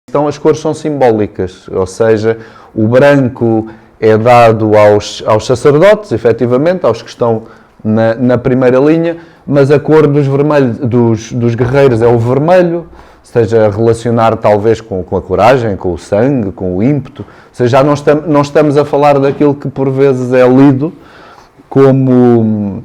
Então as cores são simbólicas, ou seja, o branco é dado aos sacerdotes, efetivamente, aos que estão na primeira linha, mas a cor dos guerreiros é o vermelho, seja relacionar talvez com a coragem, com o sangue, com o ímpeto, ou seja, já não estamos a falar daquilo que por vezes é lido como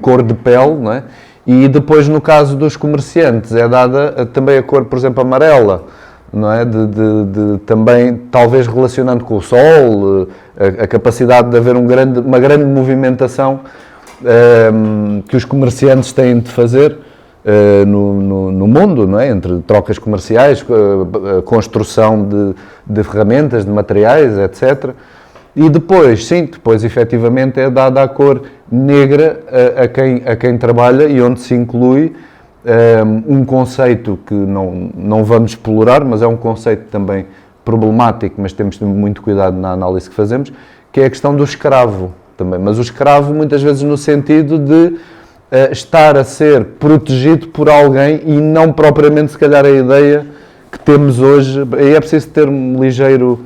cor de pele, não é? E depois, no caso dos comerciantes, é dada também a cor, por exemplo, amarela, não é? Também, talvez relacionando com o sol, a capacidade de haver uma grande movimentação que os comerciantes têm de fazer no mundo, não é? Entre trocas comerciais, a construção de ferramentas, de materiais, etc. E depois, efetivamente é dada a cor negra a quem trabalha e onde se inclui um conceito que não vamos explorar, mas é um conceito também problemático, mas temos de ter muito cuidado na análise que fazemos, que é a questão do escravo também. Mas o escravo muitas vezes no sentido de estar a ser protegido por alguém e não propriamente se calhar a ideia que temos hoje. Aí é preciso ter um ligeiro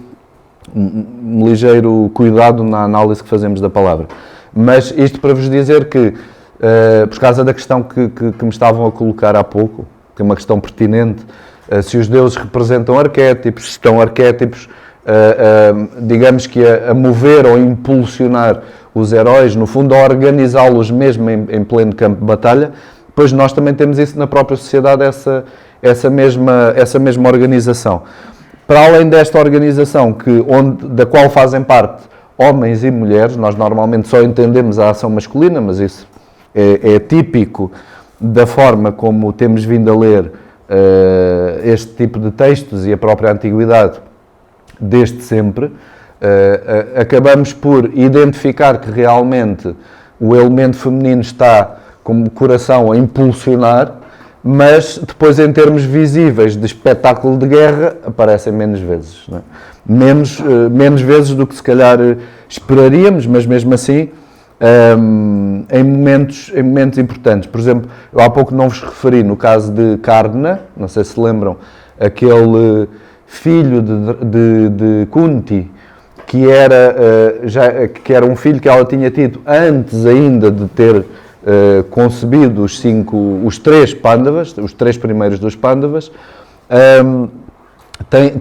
cuidado na análise que fazemos da palavra. Mas isto para vos dizer que, por causa da questão que me estavam a colocar há pouco, que é uma questão pertinente, se os deuses representam arquétipos, se estão arquétipos, digamos que a mover ou impulsionar os heróis, no fundo a organizá-los mesmo em pleno campo de batalha, pois nós também temos isso na própria sociedade, essa mesma organização. Para além desta organização da qual fazem parte homens e mulheres, nós normalmente só entendemos a ação masculina, mas isso é típico da forma como temos vindo a ler este tipo de textos e a própria antiguidade desde sempre. Acabamos por identificar que realmente o elemento feminino está como coração a impulsionar, mas depois em termos visíveis de espetáculo de guerra aparecem menos vezes, não é? Menos vezes do que se calhar esperaríamos, mas mesmo assim em momentos importantes. Por exemplo, eu há pouco não vos referi no caso de Karna, não sei se lembram, aquele filho de Kunti, que era um filho que ela tinha tido antes ainda de ter concebido os três Pandavas, os três primeiros dos Pandavas.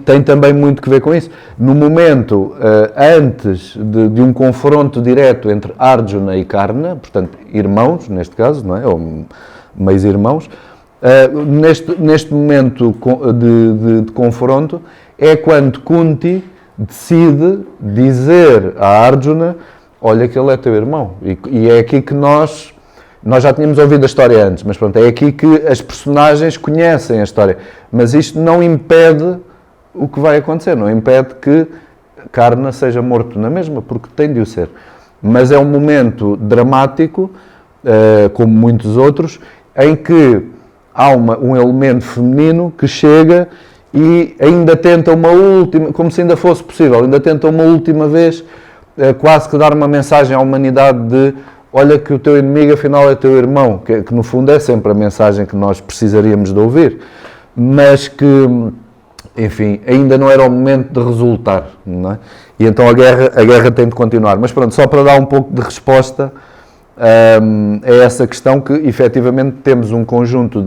Tem também muito que ver com isso. No momento antes de um confronto direto entre Arjuna e Karna, portanto irmãos neste caso, não é? Ou meios irmãos, neste momento de confronto é quando Kunti decide dizer a Arjuna: olha que ele é teu irmão. E é aqui que nós já tínhamos ouvido a história antes, mas pronto, é aqui que as personagens conhecem a história. Mas isto não impede o que vai acontecer, não impede que Karna seja morto na mesma, porque tem de o ser. Mas é um momento dramático, como muitos outros, em que há um elemento feminino que chega e ainda tenta uma última, como se ainda fosse possível, ainda tenta uma última vez, quase que dar uma mensagem à humanidade de: olha que o teu inimigo afinal é teu irmão, que no fundo é sempre a mensagem que nós precisaríamos de ouvir, mas que, enfim, ainda não era o momento de resultar, não é? E então a guerra tem de continuar. Mas pronto, só para dar um pouco de resposta a essa questão, que efetivamente temos um conjunto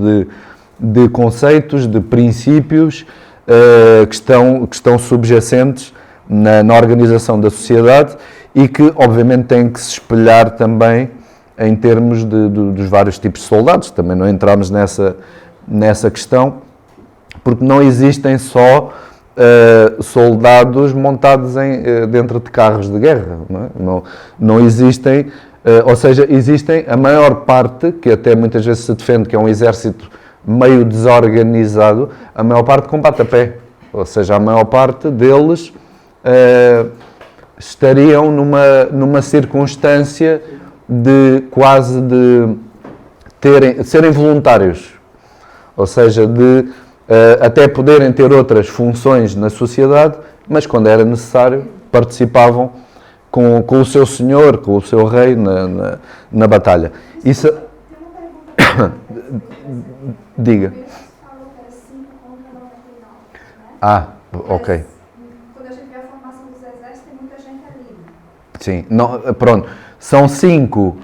de conceitos, de princípios que estão subjacentes na organização da sociedade e que obviamente têm que se espelhar também em termos dos vários tipos de soldados. Também não entramos nessa questão, porque não existem só soldados montados dentro de carros de guerra, não é? Não existem, ou seja, existem a maior parte, que até muitas vezes se defende que é um exército meio desorganizado, a maior parte combate a pé, ou seja, a maior parte deles estariam numa circunstância de serem voluntários, ou seja, de até poderem ter outras funções na sociedade, mas quando era necessário participavam com o seu senhor, com o seu rei na batalha. Isso... Diga. Ok. Quando a gente vê a formação dos exércitos, tem muita gente ali. Sim, não, pronto. São 5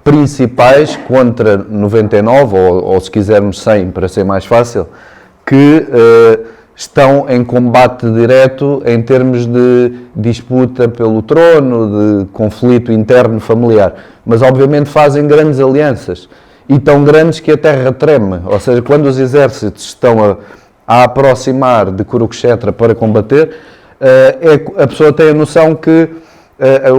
principais contra 99, ou se quisermos 100, para ser mais fácil, que estão em combate direto em termos de disputa pelo trono, de conflito interno familiar. Mas, obviamente, fazem grandes alianças. E tão grandes que a terra treme. Ou seja, quando os exércitos estão a aproximar de Kurukshetra para combater, a pessoa tem a noção que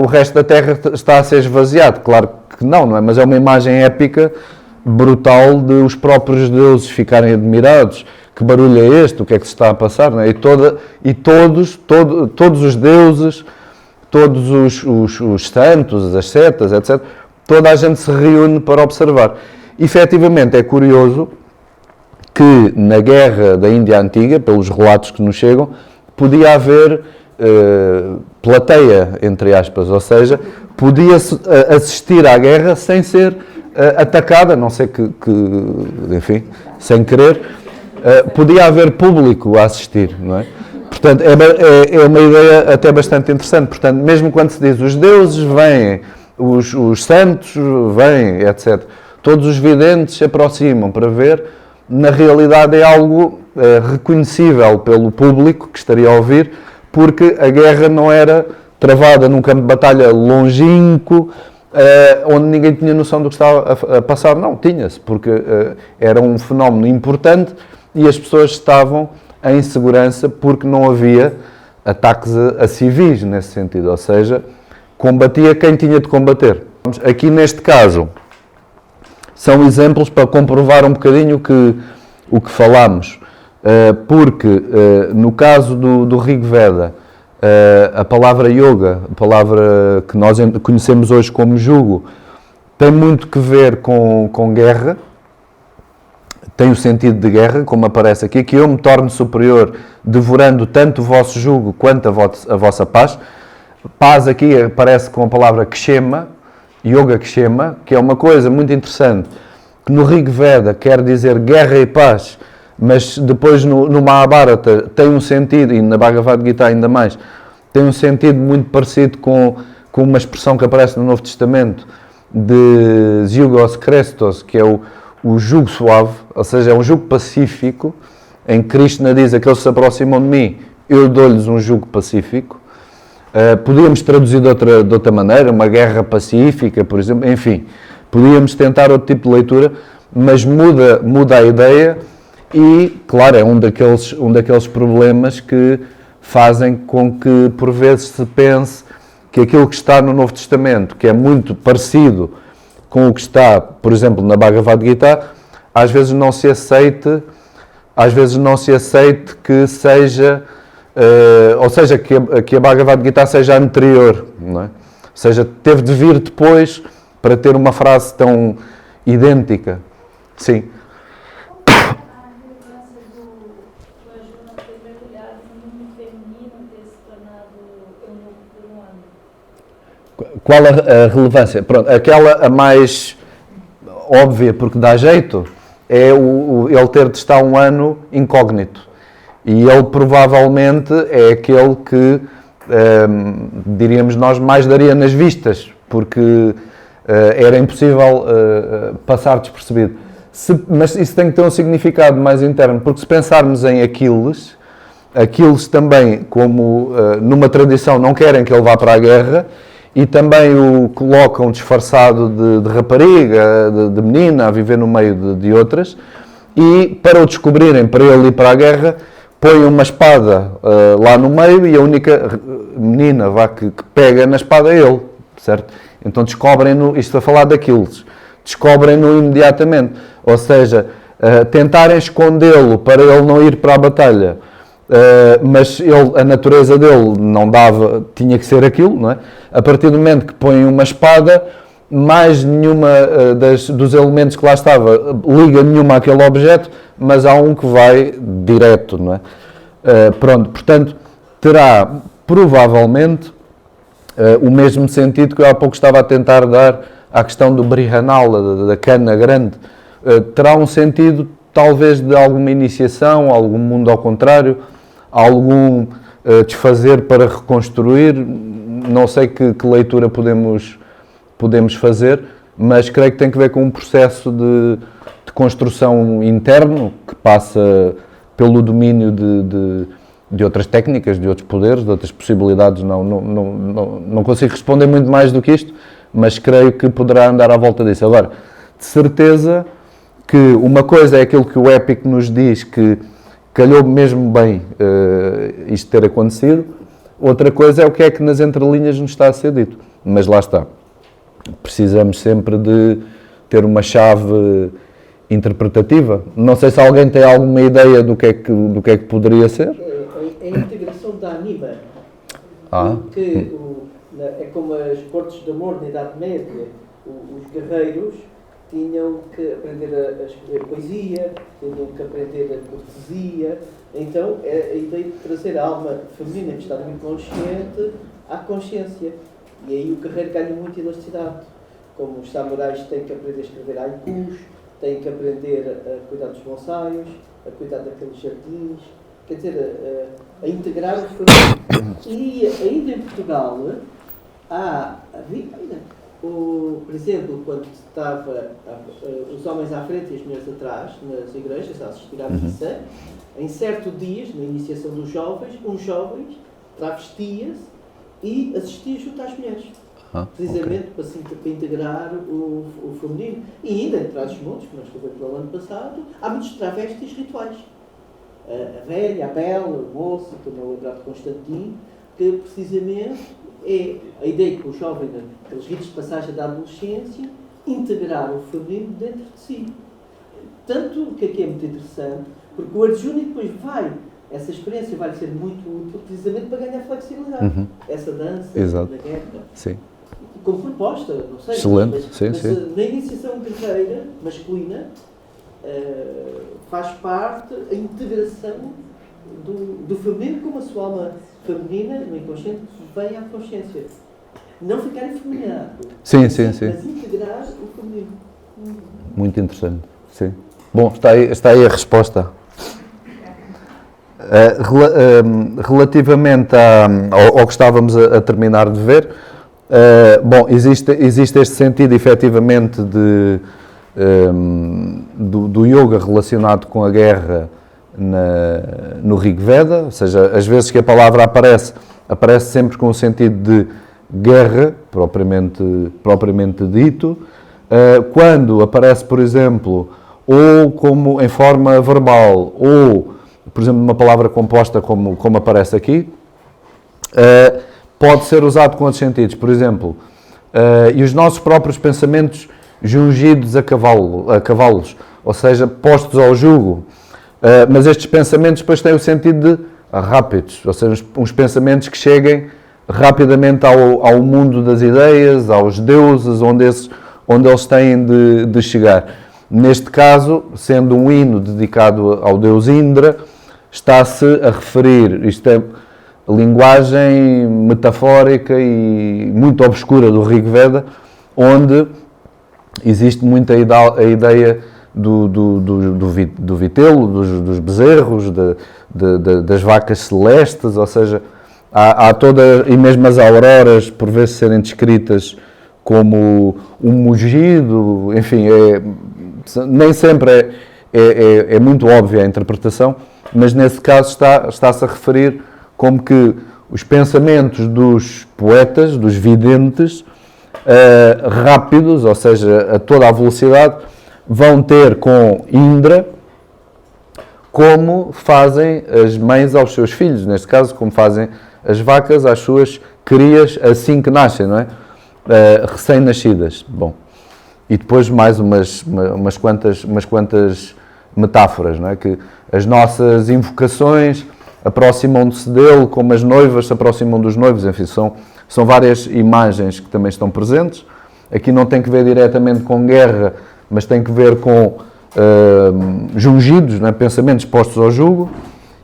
o resto da terra está a ser esvaziado. Claro que não é? Mas é uma imagem épica, brutal, de os próprios deuses ficarem admirados. Que barulho é este? O que é que se está a passar? Não é? E todos os deuses, todos os santos, as setas, etc., toda a gente se reúne para observar. Efetivamente, é curioso que na guerra da Índia Antiga, pelos relatos que nos chegam, podia haver plateia, entre aspas, ou seja, podia-se assistir à guerra sem ser atacada, a não ser enfim, sem querer, podia haver público a assistir, não é? Portanto, é uma ideia até bastante interessante. Portanto, mesmo quando se diz os deuses vêm, os santos vêm, etc., todos os videntes se aproximam para ver, na realidade é algo reconhecível pelo público que estaria a ouvir, porque a guerra não era travada num campo de batalha longínquo, onde ninguém tinha noção do que estava a passar. Não, tinha-se, porque era um fenómeno importante e as pessoas estavam em segurança porque não havia ataques a civis nesse sentido, ou seja, combatia quem tinha de combater. Aqui neste caso, são exemplos para comprovar um bocadinho o que falámos, porque no caso do Rig Veda, a palavra yoga, a palavra que nós conhecemos hoje como jugo, tem muito que ver com guerra, tem o sentido de guerra, como aparece aqui, que eu me torno superior devorando tanto o vosso jugo quanto a vossa paz. Paz aqui aparece com a palavra kshema, Yoga Kshema, que é uma coisa muito interessante, que no Rig Veda quer dizer guerra e paz, mas depois no Mahabharata tem um sentido, e na Bhagavad Gita ainda mais, tem um sentido muito parecido com uma expressão que aparece no Novo Testamento, de Zyugos Krestos, que é o jugo suave, ou seja, é um jugo pacífico, em que Krishna diz: aqueles que se aproximam de mim, eu dou-lhes um jugo pacífico. Podíamos traduzir de outra maneira, uma guerra pacífica, por exemplo, enfim, podíamos tentar outro tipo de leitura, mas muda a ideia e, claro, é um daqueles problemas que fazem com que, por vezes, se pense que aquilo que está no Novo Testamento, que é muito parecido com o que está, por exemplo, na Bhagavad Gita, às vezes não se aceite que seja... ou seja, que a Bhagavad Gita seja anterior, não é? Ou seja, teve de vir depois para ter uma frase tão idêntica. Sim. A relevância do Arjuna ter mergulhado no mundo feminino, ter se tornado eunuco por um ano? Qual a relevância? Pronto, aquela a mais óbvia, porque dá jeito, é ele ter de estar um ano incógnito. E ele provavelmente é aquele que, diríamos nós, mais daria nas vistas, porque era impossível passar despercebido. Mas isso tem que ter um significado mais interno, porque se pensarmos em Aquiles também, como numa tradição, não querem que ele vá para a guerra, e também o colocam disfarçado de rapariga, de menina, a viver no meio de outras, e para o descobrirem, para ele ir para a guerra, põe uma espada lá no meio e a única menina que pega na espada é ele, certo? Então descobrem-no, isto a falar daqueles, descobrem-no imediatamente. Ou seja, tentarem escondê-lo para ele não ir para a batalha, mas a natureza dele não dava, tinha que ser aquilo, não é? A partir do momento que põem uma espada, mais nenhuma dos elementos que lá estava liga nenhuma àquele objeto, mas há um que vai direto, não é? Pronto, portanto, terá provavelmente o mesmo sentido que eu há pouco estava a tentar dar à questão do Brihanala, da cana grande. Terá um sentido talvez de alguma iniciação, algum mundo ao contrário, algum desfazer para reconstruir. Não sei que leitura podemos fazer, mas creio que tem que ver com um processo de construção interno que passa pelo domínio de outras técnicas, de outros poderes, de outras possibilidades. Não consigo responder muito mais do que isto, mas creio que poderá andar à volta disso. Agora, de certeza que uma coisa é aquilo que o Épico nos diz, que calhou mesmo bem isto ter acontecido, outra coisa é o que é que nas entrelinhas nos está a ser dito. Mas lá está. Precisamos sempre de ter uma chave interpretativa. Não sei se alguém tem alguma ideia do que é que poderia ser. É a integração da anima. Que é como as cortes de amor na Idade Média. Os guerreiros tinham que aprender a escrever poesia, tinham que aprender a cortesia. Então, é a ideia de trazer a alma feminina que está no inconsciente à consciência. E aí o guerreiro ganha muita elasticidade. Como os samurais têm que aprender a escrever haikus, têm que aprender a cuidar dos bonsaios, a cuidar daqueles jardins, quer dizer, a integrar o feminino. E ainda em Portugal, por exemplo, quando estava os homens à frente e as mulheres atrás, nas igrejas, a assistir à missa, em certos dias, na iniciação dos jovens, uns jovens travestia-se e assistia junto às mulheres. Precisamente para integrar o feminino. E ainda entre os montes, que nós fizemos no ano passado, há muitos travestis rituais. A velha, a bela, o moço, estou-me a lembrar de Constantino, que precisamente é a ideia que o jovem, aqueles ritos de passagem da adolescência, integrar o feminino dentro de si. Tanto que aqui é muito interessante, porque o Arjuna depois essa experiência vai ser muito útil precisamente para ganhar flexibilidade. Essa dança da guerra. Sim. Como proposta, não sei. Excelente, mas na iniciação guerreira masculina faz parte a integração do feminino como a sua alma feminina, no inconsciente, vem à consciência. Não ficar efeminado. Sim. Mas integrar o feminino. Muito interessante. Sim. Bom, está aí a resposta. Relativamente ao que estávamos a terminar de ver, bom, existe este sentido efetivamente do yoga relacionado com a guerra no Rig Veda, ou seja, as vezes que a palavra aparece sempre com o sentido de guerra, propriamente dito. Quando aparece, por exemplo, ou como em forma verbal, ou, por exemplo, uma palavra composta como aparece aqui, pode ser usado com outros sentidos. Por exemplo, e os nossos próprios pensamentos jungidos a cavalos, ou seja, postos ao jugo. Mas estes pensamentos depois têm o sentido de rápidos, ou seja, uns pensamentos que cheguem rapidamente ao mundo das ideias, aos deuses, onde eles têm de chegar. Neste caso, sendo um hino dedicado ao deus Indra, está-se a referir, isto é a linguagem metafórica e muito obscura do Rig Veda, onde existe muito a ideia do vitelo, dos bezerros, das vacas celestes, ou seja, há toda, e mesmo as auroras, por vezes serem descritas como um mugido, enfim, nem sempre é muito óbvia a interpretação, mas nesse caso está-se a referir como que os pensamentos dos poetas, dos videntes, rápidos, ou seja, a toda a velocidade, vão ter com Indra como fazem as mães aos seus filhos, neste caso, como fazem as vacas às suas crias assim que nascem, não é? Recém-nascidas. Bom, e depois mais umas quantas metáforas, não é? Que as nossas invocações aproximam-se dele, como as noivas se aproximam dos noivos, enfim, são várias imagens que também estão presentes. Aqui não tem que ver diretamente com guerra, mas tem que ver com jungidos, não é? Pensamentos postos ao jugo,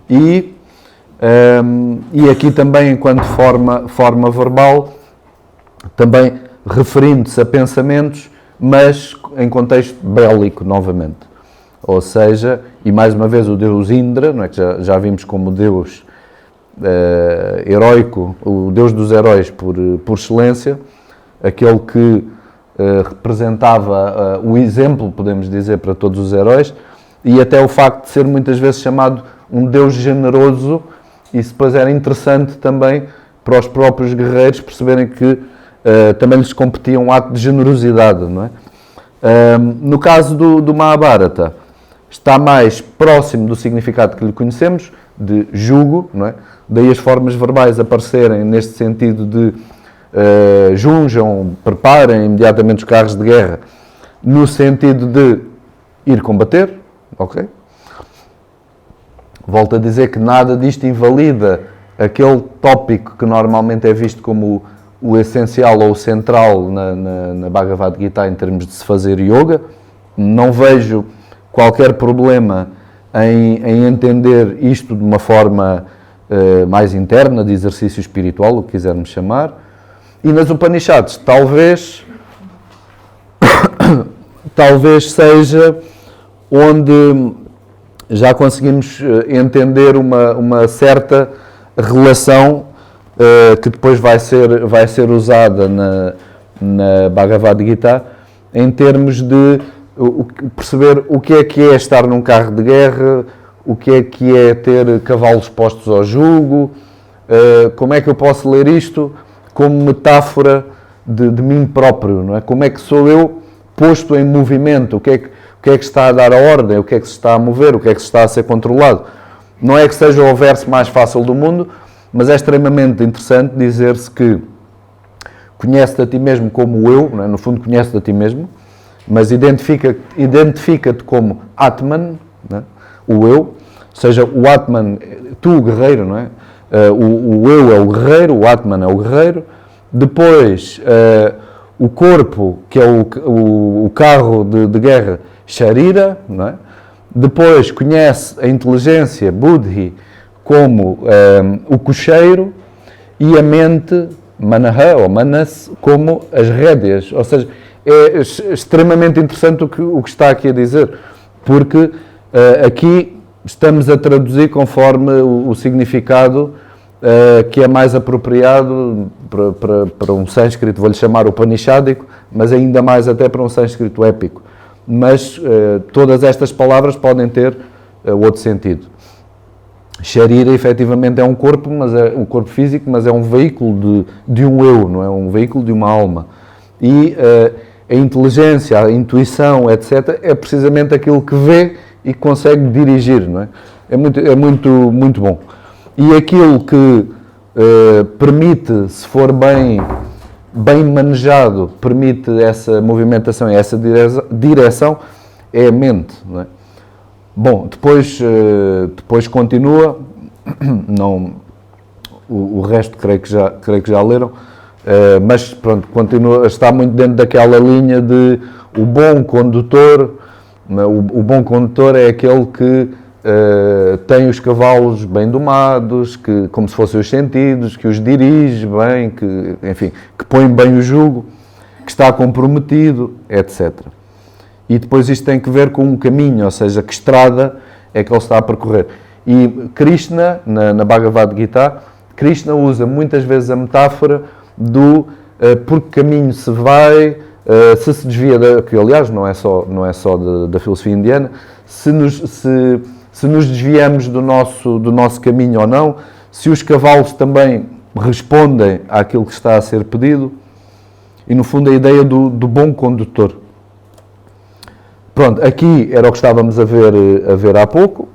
e aqui também, enquanto forma verbal, também referindo-se a pensamentos, mas em contexto bélico, novamente. ou seja, e mais uma vez o deus Indra, não é, que já vimos como deus heróico, o deus dos heróis por excelência, aquele que representava o exemplo, podemos dizer, para todos os heróis, e até o facto de ser muitas vezes chamado um deus generoso. Isso depois era interessante também para os próprios guerreiros perceberem que também lhes competia um ato de generosidade, não é? No caso do Mahabharata, está mais próximo do significado que lhe conhecemos, de jugo, não é? Daí as formas verbais aparecerem neste sentido de junjam, preparem imediatamente os carros de guerra, no sentido de ir combater, ok? Volto a dizer que nada disto invalida aquele tópico que normalmente é visto como o essencial ou o central na Bhagavad Gita em termos de se fazer yoga. Não vejo qualquer problema em entender isto de uma forma mais interna, de exercício espiritual, o que quisermos chamar. E nas Upanishads, talvez seja onde já conseguimos entender uma certa relação que depois vai ser usada na Bhagavad Gita em termos de perceber o que é estar num carro de guerra, o que é ter cavalos postos ao jugo, como é que eu posso ler isto como metáfora de mim próprio, não é? Como é que sou eu posto em movimento, o que é que está a dar a ordem, o que é que se está a mover, o que é que se está a ser controlado. Não é que seja o verso mais fácil do mundo, mas é extremamente interessante dizer-se que conhece-te a ti mesmo como eu, não é? No fundo conhece-te a ti mesmo, mas identifica-te como Atman, não é? O eu, ou seja, o Atman, tu o guerreiro, não é? O eu é o guerreiro, o Atman é o guerreiro, depois o corpo, que é o carro de guerra, Sharira, não é? Depois conhece a inteligência, Buddhi, como o cocheiro, e a mente, Manaha ou Manas, como as rédeas. Ou seja, é extremamente interessante o que está aqui a dizer, porque aqui estamos a traduzir conforme o significado que é mais apropriado para um sânscrito, vou-lhe chamar upanishádico, mas ainda mais até para um sânscrito épico. Mas todas estas palavras podem ter outro sentido. Sharira, efetivamente, é um corpo, mas é um corpo físico, mas é um veículo de um eu, não é? Um veículo de uma alma. E a inteligência, a intuição, etc., é precisamente aquilo que vê e que consegue dirigir, não é? É muito bom. E aquilo que permite, se for bem manejado, permite essa movimentação e essa direção, é a mente, não é? Bom, depois continua, não, o resto creio que já leram, mas pronto, continua, está muito dentro daquela linha de o bom condutor. O bom condutor é aquele que tem os cavalos bem domados, como se fossem os sentidos, que os dirige bem, que põe bem o jugo, que está comprometido, etc. E depois isto tem que ver com um caminho, ou seja, que estrada é que ele está a percorrer. E Krishna, na Bhagavad Gita, Krishna usa muitas vezes a metáfora do por que caminho se vai, se desvia, que aliás não é só da filosofia indiana, se nos desviamos do nosso caminho ou não, se os cavalos também respondem àquilo que está a ser pedido, e no fundo a ideia do bom condutor. Pronto, aqui era o que estávamos a ver há pouco,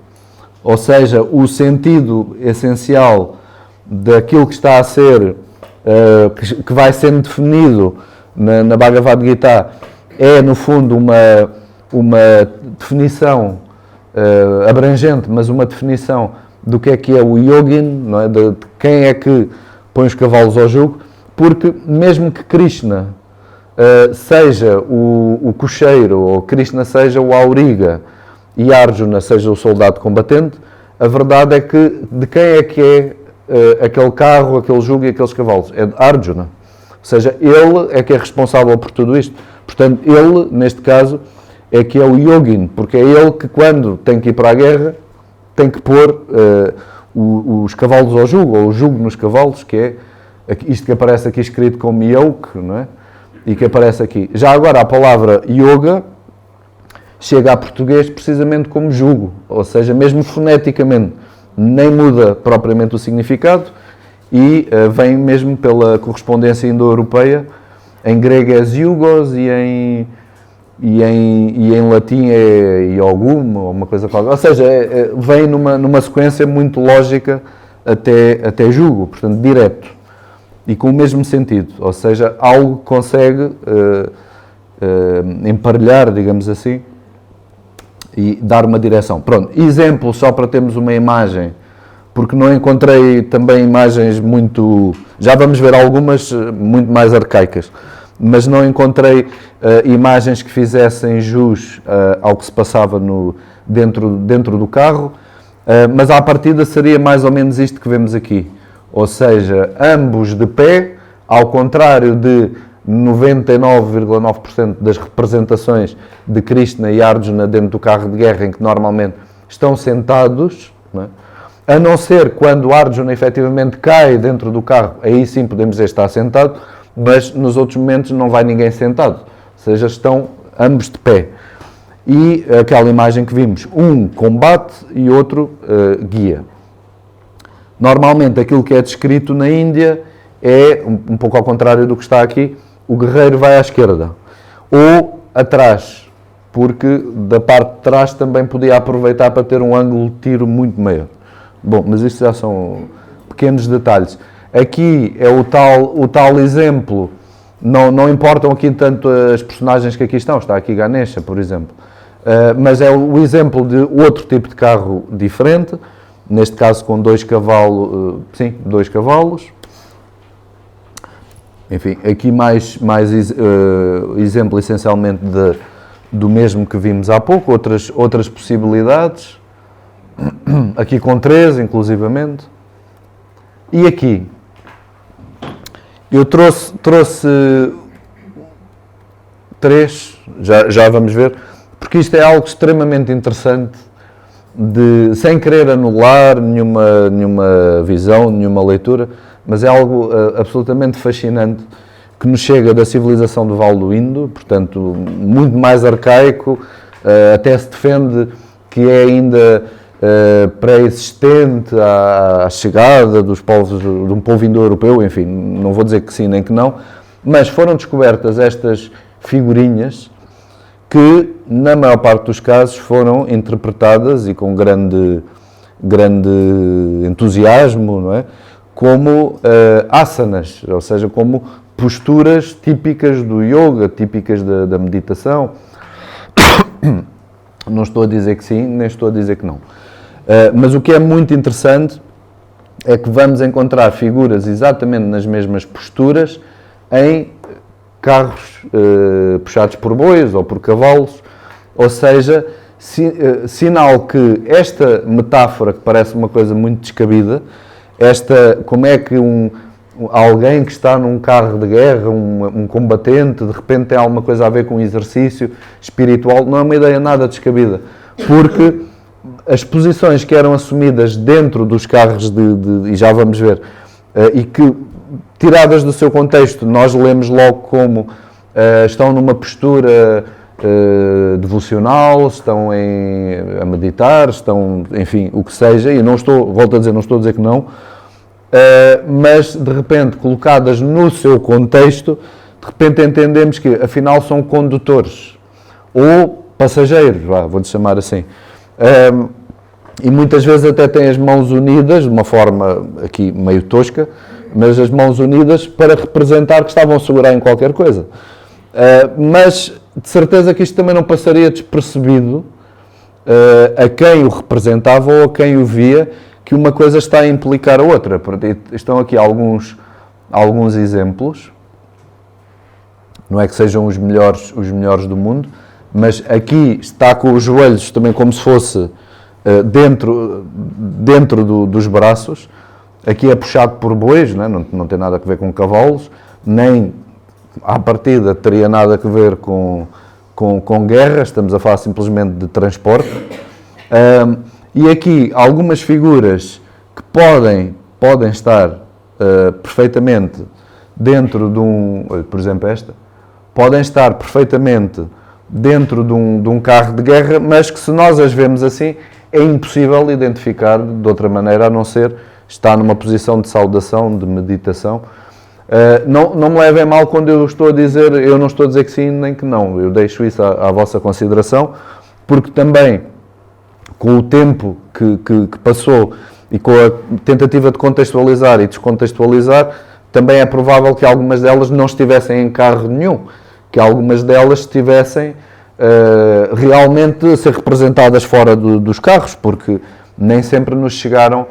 ou seja, o sentido essencial daquilo que está a ser, que vai sendo definido na Bhagavad Gita, é no fundo uma definição abrangente, mas uma definição do que é o yogin, não é? De quem é que põe os cavalos ao jugo, porque mesmo que Krishna seja o cocheiro, ou Krishna seja o auriga, e Arjuna seja o soldado combatente, a verdade é que de quem é que é aquele carro, aquele jugo e aqueles cavalos? É de Arjuna. Ou seja, ele é que é responsável por tudo isto. Portanto, ele, neste caso, é que é o yogin, porque é ele que, quando tem que ir para a guerra, tem que pôr os cavalos ao jugo, ou o jugo nos cavalos, que é isto que aparece aqui escrito como yoke, não é? E que aparece aqui. Já agora a palavra yoga chega a português precisamente como jugo, ou seja, mesmo foneticamente, nem muda propriamente o significado e vem mesmo pela correspondência indo-europeia. Em grego é yugos e em latim é iogum, ou uma coisa qualquer. Ou seja, vem numa sequência muito lógica até jugo, portanto, direto. E com o mesmo sentido, ou seja, algo que consegue emparelhar, digamos assim, e dar uma direção. Pronto, exemplo, só para termos uma imagem, porque não encontrei também imagens muito... Já vamos ver algumas muito mais arcaicas, mas não encontrei imagens que fizessem jus ao que se passava dentro do carro, mas à partida seria mais ou menos isto que vemos aqui. Ou seja, ambos de pé, ao contrário de 99,9% das representações de Krishna e Arjuna dentro do carro de guerra, em que normalmente estão sentados, não é? A não ser quando Arjuna efetivamente cai dentro do carro, aí sim podemos dizer que está sentado, mas nos outros momentos não vai ninguém sentado, ou seja, estão ambos de pé. E aquela imagem que vimos, um combate e outro guia. Normalmente aquilo que é descrito na Índia é, um pouco ao contrário do que está aqui, o guerreiro vai à esquerda ou atrás, porque da parte de trás também podia aproveitar para ter um ângulo de tiro muito maior. Bom, mas isto já são pequenos detalhes. Aqui é o tal exemplo, não importam aqui tanto as personagens que aqui estão, está aqui Ganesha, por exemplo, mas é o exemplo de outro tipo de carro diferente, neste caso com 2 cavalos, enfim, aqui mais exemplo essencialmente do mesmo que vimos há pouco, outras possibilidades, aqui com 3 inclusivamente, e aqui eu trouxe 3, já vamos ver, porque isto é algo extremamente interessante, sem querer anular nenhuma visão, nenhuma leitura, mas é algo absolutamente fascinante que nos chega da civilização do Vale do Indo, portanto, muito mais arcaico, até se defende que é ainda pré-existente à chegada dos povos, de um povo indo-europeu, enfim, não vou dizer que sim nem que não, mas foram descobertas estas figurinhas que, na maior parte dos casos, foram interpretadas, e com grande entusiasmo, não é? Como asanas, ou seja, como posturas típicas do yoga, típicas da meditação. Não estou a dizer que sim, nem estou a dizer que não. Mas o que é muito interessante é que vamos encontrar figuras exatamente nas mesmas posturas em carros puxados por bois ou por cavalos, ou seja, sinal que esta metáfora, que parece uma coisa muito descabida, como é que alguém que está num carro de guerra, um combatente, de repente tem alguma coisa a ver com exercício espiritual, não é uma ideia nada descabida, porque as posições que eram assumidas dentro dos carros e já vamos ver, e que, tiradas do seu contexto, nós lemos logo como estão numa postura devocional, estão a meditar, estão, enfim, o que seja, e volto a dizer, não estou a dizer que não, mas de repente, colocadas no seu contexto, de repente entendemos que afinal são condutores ou passageiros, vou-lhe chamar assim, e muitas vezes até têm as mãos unidas, de uma forma aqui meio tosca, mas as mãos unidas para representar que estavam a segurar em qualquer coisa. Mas de certeza que isto também não passaria despercebido a quem o representava ou a quem o via, que uma coisa está a implicar a outra. Estão aqui alguns exemplos, não é que sejam os melhores do mundo, mas aqui está com os joelhos também como se fosse dentro dos braços. Aqui é puxado por bois, não tem nada a ver com cavalos, nem à partida teria nada a ver com com guerra, estamos a falar simplesmente de transporte. E aqui algumas figuras que podem estar perfeitamente dentro de por exemplo esta, podem estar perfeitamente dentro de um carro de guerra, mas que se nós as vemos assim, é impossível identificar de outra maneira, a não ser estar numa posição de saudação, de meditação. Não me levem mal quando eu estou a dizer, eu não estou a dizer que sim nem que não, eu deixo isso à vossa consideração, porque também com o tempo que passou e com a tentativa de contextualizar e descontextualizar, também é provável que algumas delas não estivessem em carro nenhum, que algumas delas estivessem realmente a ser representadas fora dos carros, porque nem sempre nos chegaram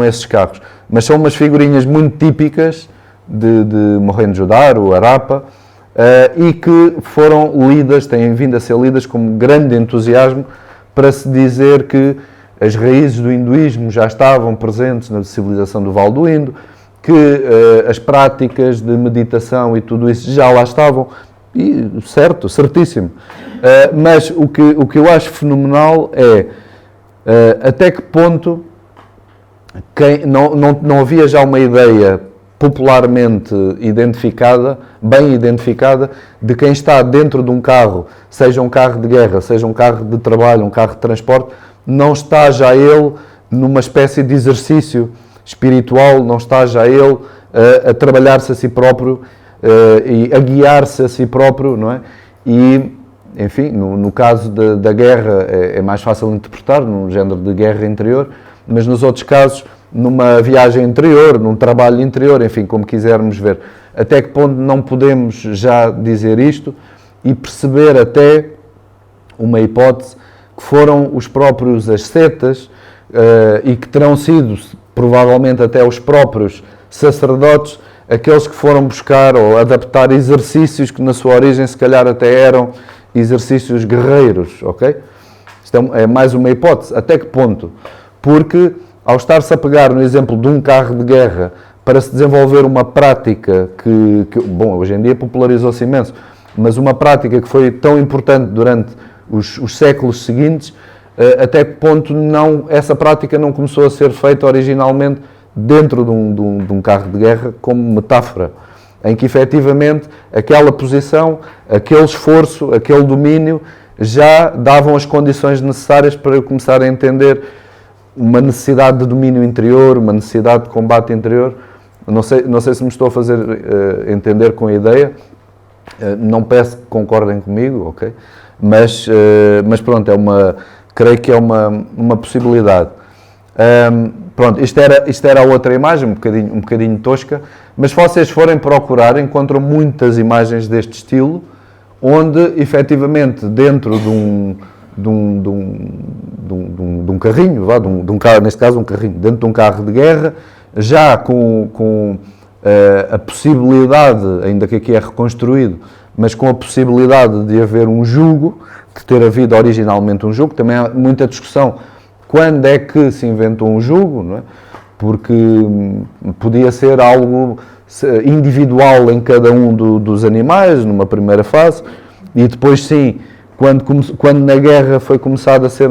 esses carros. Mas são umas figurinhas muito típicas de Mohenjo-Daro, Harappa, e que foram lidas, têm vindo a ser lidas com grande entusiasmo para se dizer que as raízes do hinduísmo já estavam presentes na civilização do Vale do Indo, que as práticas de meditação e tudo isso já lá estavam, e certíssimo. Mas o que eu acho fenomenal é até que ponto não havia já uma ideia popularmente identificada, bem identificada, de quem está dentro de um carro, seja um carro de guerra, seja um carro de trabalho, um carro de transporte, não está já ele numa espécie de exercício espiritual, não está já ele a trabalhar-se a si próprio e a guiar-se a si próprio, não é? E, enfim, no caso da guerra é mais fácil interpretar, num género de guerra interior, mas nos outros casos, numa viagem interior, num trabalho interior, enfim, como quisermos ver. Até que ponto não podemos já dizer isto e perceber até uma hipótese que foram os próprios ascetas e que terão sido, provavelmente até os próprios sacerdotes, aqueles que foram buscar ou adaptar exercícios que na sua origem se calhar até eram exercícios guerreiros, ok? Isto é mais uma hipótese. Até que ponto? Porque ao estar-se a pegar no exemplo de um carro de guerra para se desenvolver uma prática que bom, hoje em dia popularizou-se imenso, mas uma prática que foi tão importante durante os séculos seguintes, até que ponto essa prática não começou a ser feita originalmente dentro de um carro de guerra como metáfora, em que efetivamente aquela posição, aquele esforço, aquele domínio já davam as condições necessárias para eu começar a entender uma necessidade de domínio interior, uma necessidade de combate interior. Não sei se me estou a fazer entender com a ideia, não peço que concordem comigo, ok? Mas pronto, creio que é uma possibilidade. Pronto, isto era a outra imagem, um bocadinho tosca, mas se vocês forem procurar, encontram muitas imagens deste estilo, onde efetivamente dentro de um carrinho, de um carro, neste caso um carrinho, dentro de um carro de guerra, já com a possibilidade, ainda que aqui é reconstruído, mas com a possibilidade de haver um jugo, de ter havido originalmente um jugo. Também há muita discussão quando é que se inventou um jugo, não é? Porque podia ser algo individual em cada um dos animais, numa primeira fase, e depois sim, quando na guerra foi começado a ser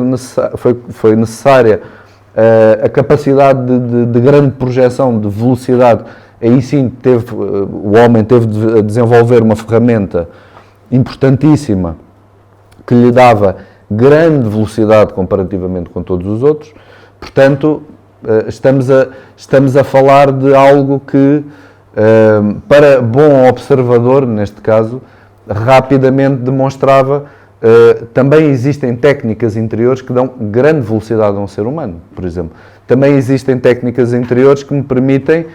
foi necessária a capacidade de grande projeção, de velocidade, aí sim o homem teve de desenvolver uma ferramenta importantíssima que lhe dava grande velocidade comparativamente com todos os outros. Portanto, estamos a falar de algo que, para bom observador, neste caso, rapidamente demonstrava. Também existem técnicas interiores que dão grande velocidade a um ser humano, por exemplo. Também existem técnicas interiores que me permitem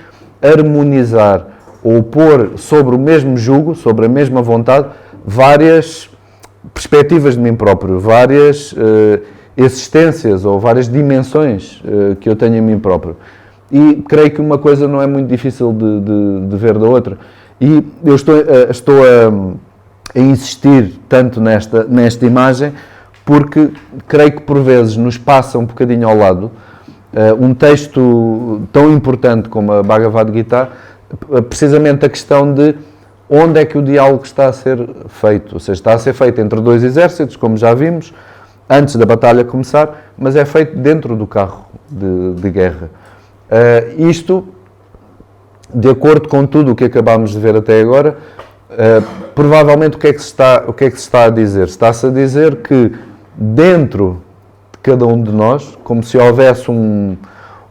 harmonizar ou pôr sobre o mesmo jugo, sobre a mesma vontade, várias perspectivas de mim próprio, várias existências ou várias dimensões que eu tenho em mim próprio. E creio que uma coisa não é muito difícil de ver da outra. E eu estou a insistir tanto nesta imagem porque creio que por vezes nos passa um bocadinho ao lado um texto tão importante como a Bhagavad Gita, precisamente a questão de onde é que o diálogo está a ser feito. Ou seja, está a ser feito entre dois exércitos, como já vimos, antes da batalha começar, mas é feito dentro do carro de guerra. Isto, de acordo com tudo o que acabámos de ver até agora, provavelmente o que é que se está a dizer? Está-se a dizer que dentro de cada um de nós, como se houvesse um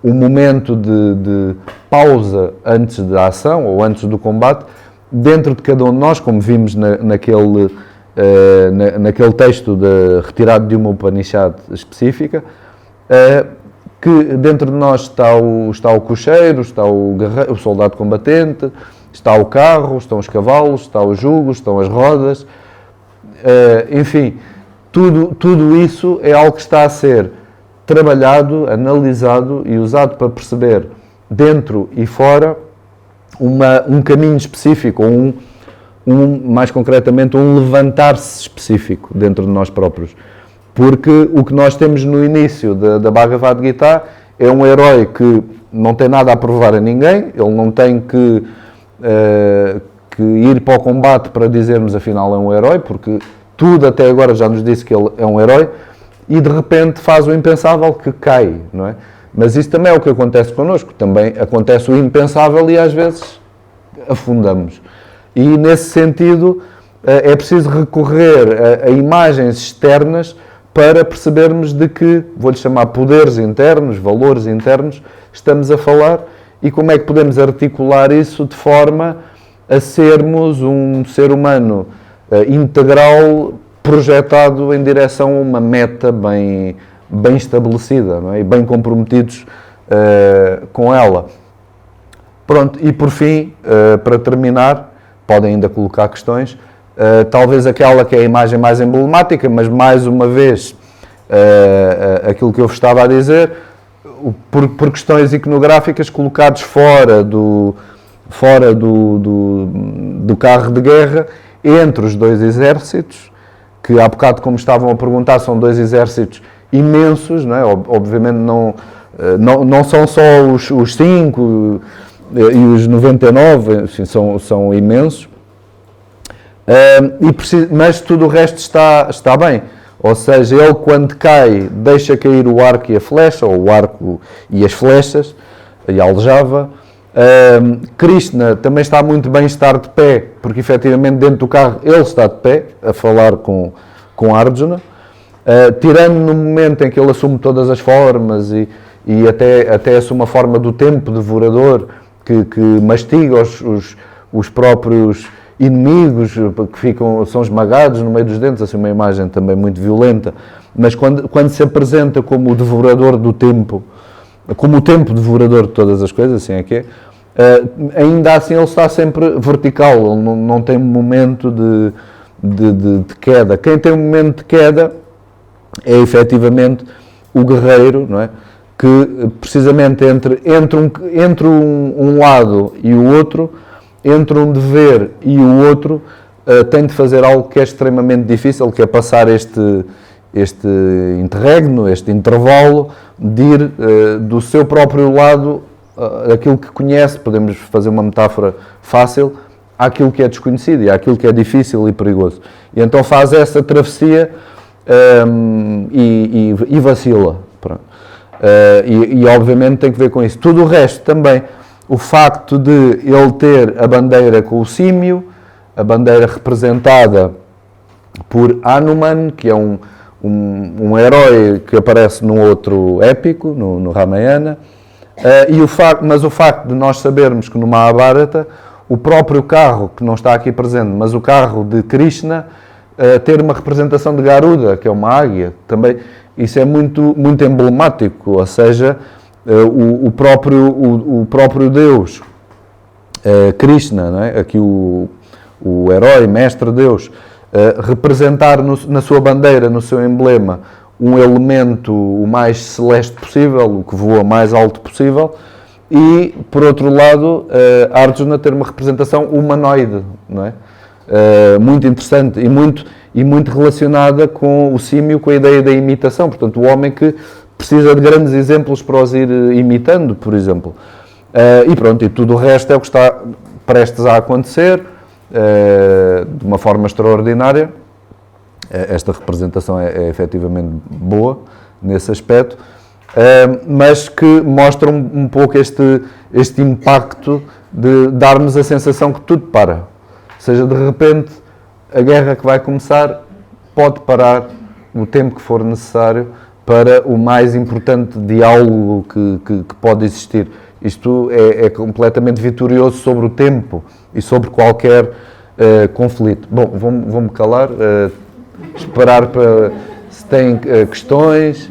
momento de pausa antes da ação ou antes do combate, dentro de cada um de nós, como vimos naquele texto retirado de uma Upanishad específica, que dentro de nós está o cocheiro, está o soldado combatente, está o carro, estão os cavalos, está o jugo, estão as rodas, enfim, tudo isso é algo que está a ser trabalhado, analisado e usado para perceber dentro e fora um caminho específico, mais concretamente um levantar-se específico dentro de nós próprios. Porque o que nós temos no início da Bhagavad Gita é um herói que não tem nada a provar a ninguém, ele não tem que ir para o combate para dizermos afinal é um herói, porque tudo até agora já nos disse que ele é um herói, e de repente faz o impensável que cai, não é? Mas isso também é o que acontece connosco, também acontece o impensável e às vezes afundamos. E nesse sentido é preciso recorrer a imagens externas para percebermos de que, vou-lhe chamar poderes internos, valores internos, estamos a falar e como é que podemos articular isso de forma a sermos um ser humano integral, projetado em direção a uma meta bem estabelecida, não é? E bem comprometidos com ela. Pronto, e por fim, para terminar, podem ainda colocar questões, talvez aquela que é a imagem mais emblemática, mas mais uma vez aquilo que eu vos estava a dizer, por questões iconográficas colocados fora do carro de guerra, entre os dois exércitos, que há bocado, como estavam a perguntar, são dois exércitos imensos, não é? Obviamente não são só os 5 e os 99, enfim, são imensos, mas tudo o resto está bem. Ou seja, ele quando cai deixa cair o arco e a flecha, ou o arco e as flechas, e a aljava. Krishna também está muito bem estar de pé, porque efetivamente dentro do carro ele está de pé, a falar com Arjuna, tirando no momento em que ele assume todas as formas e até assume a forma do tempo devorador, que mastiga os próprios inimigos, que são esmagados no meio dos dentes, assim uma imagem também muito violenta, mas quando se apresenta como o devorador do tempo, como o tempo devorador de todas as coisas, assim é que é, ainda assim ele está sempre vertical, ele não tem momento de queda. Quem tem um momento de queda é efetivamente o guerreiro, não é? Que precisamente entre um lado e o outro, entre um dever e o outro, tem de fazer algo que é extremamente difícil, que é passar este interregno, este intervalo, de ir do seu próprio lado, aquilo que conhece, podemos fazer uma metáfora fácil, àquilo que é desconhecido e àquilo que é difícil e perigoso. E então faz essa travessia e vacila. E obviamente tem que ver com isso. Tudo o resto também, o facto de ele ter a bandeira com o símio, a bandeira representada por Hanuman, que é um herói que aparece no outro épico, no Ramayana, mas o facto de nós sabermos que no Mahabharata o próprio carro, que não está aqui presente, mas o carro de Krishna, ter uma representação de Garuda, que é uma águia, também, isso é muito, muito emblemático, ou seja, o próprio Deus, Krishna, não é? Aqui o herói, mestre Deus, representar na sua bandeira, no seu emblema, um elemento o mais celeste possível, o que voa mais alto possível, e, por outro lado, Arjuna ter uma representação humanoide, não é? Muito interessante e muito relacionada com o símio, com a ideia da imitação, portanto, o homem que precisa de grandes exemplos para os ir imitando, por exemplo. E pronto, e tudo o resto é o que está prestes a acontecer. de uma forma extraordinária. Esta representação é efetivamente boa nesse aspecto, mas que mostra um pouco este impacto de dar-nos a sensação que tudo para. Ou seja, de repente, a guerra que vai começar pode parar o tempo que for necessário para o mais importante diálogo que pode existir. Isto é completamente vitorioso sobre o tempo e sobre qualquer conflito. Bom, vou-me calar, esperar para se têm questões,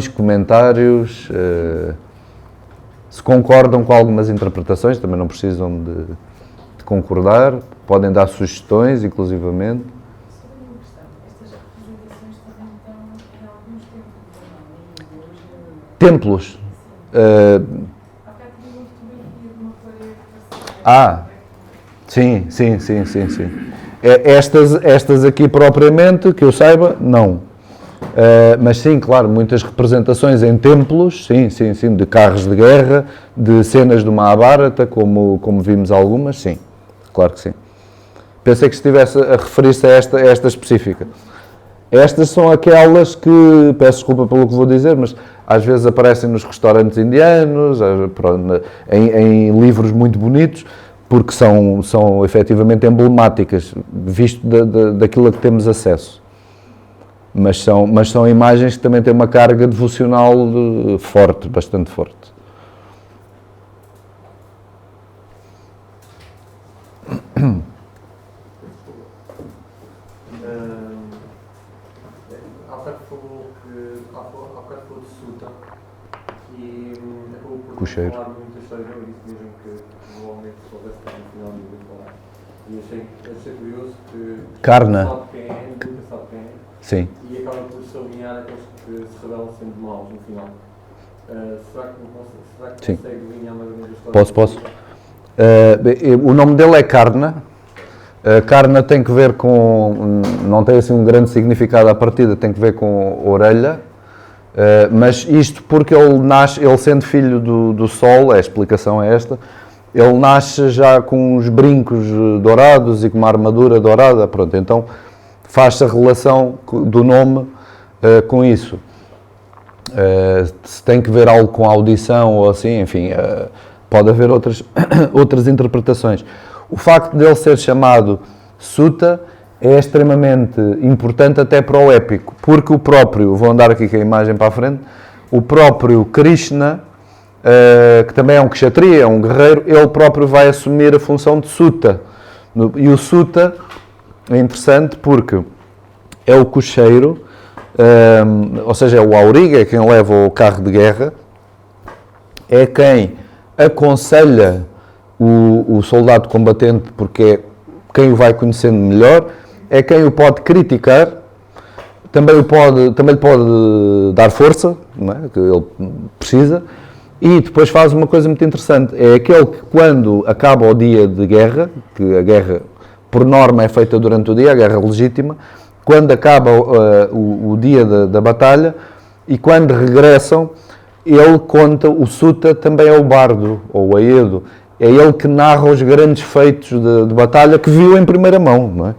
comentários, se concordam com algumas interpretações, também não precisam de concordar, podem dar sugestões, inclusivamente. Estas representações também estão em alguns Templos. templos, Há bocado tinha uma fotografia de uma parede. Sim. Estas aqui propriamente, que eu saiba, não. Mas sim, claro, muitas representações em templos, sim, de carros de guerra, de cenas do Mahabharata, como vimos algumas, sim, claro que sim. Pensei que estivesse a referir-se a esta específica. Estas são aquelas que, peço desculpa pelo que vou dizer, mas às vezes aparecem nos restaurantes indianos, em livros muito bonitos, porque são efetivamente emblemáticas, visto daquilo a que temos acesso. Mas são imagens que também têm uma carga devocional forte, bastante forte. Há bocado falou de Suta e acabou por Cocheiro. falar muita história, não disse mesmo que provavelmente soubesse que no final não ia falar. E achei curioso que Karna. sabe quem é, nunca sabe quem é, Sim. e acaba por sublinhar aqueles que se revelam sendo maus no final. Será que Sim. consegue delinear mais ou menos a história? Posso. O nome dele é Karna. Karna tem que ver com, não tem assim um grande significado à partida, tem que ver com orelha, mas isto porque ele sendo filho do Sol, a explicação é esta, ele nasce já com os brincos dourados e com uma armadura dourada, pronto, então faz-se a relação do nome com isso. Se tem que ver algo com audição ou assim, enfim, pode haver outras interpretações. O facto dele ser chamado Suta é extremamente importante até para o épico, porque o próprio, vou andar aqui com a imagem para a frente, o próprio Krishna, que também é um kshatriya, é um guerreiro, ele próprio vai assumir a função de Suta. E o Suta é interessante porque é o cocheiro, ou seja, é o auriga, é quem leva o carro de guerra, é quem aconselha o soldado combatente, porque é quem o vai conhecendo melhor, é quem o pode criticar, também lhe pode dar força, não é? Que ele precisa, e depois faz uma coisa muito interessante, é aquele que quando acaba o dia de guerra, que a guerra por norma é feita durante o dia, a guerra legítima, quando acaba o dia da batalha e quando regressam, ele conta, o Suta também é o bardo, ou o aedo, é ele que narra os grandes feitos de batalha que viu em primeira mão, não é?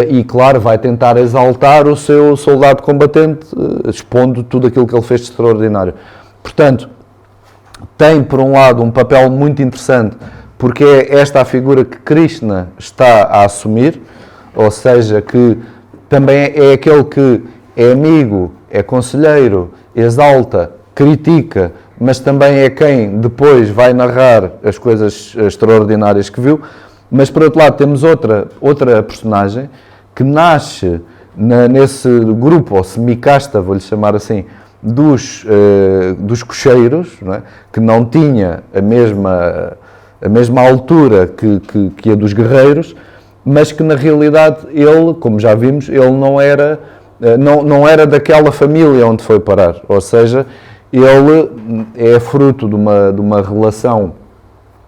E claro, vai tentar exaltar o seu soldado combatente, expondo tudo aquilo que ele fez de extraordinário. Portanto, tem por um lado um papel muito interessante, porque é esta a figura que Krishna está a assumir, ou seja, que também é aquele que é amigo, é conselheiro, exalta, critica, mas também é quem depois vai narrar as coisas extraordinárias que viu. Mas, por outro lado, temos outra personagem que nasce nesse grupo, ou semicasta, vou-lhe chamar assim, dos cocheiros, não é? Que não tinha a mesma altura que a dos guerreiros, mas que, na realidade, ele, como já vimos, ele não era daquela família onde foi parar. Ou seja, ele é fruto de uma relação,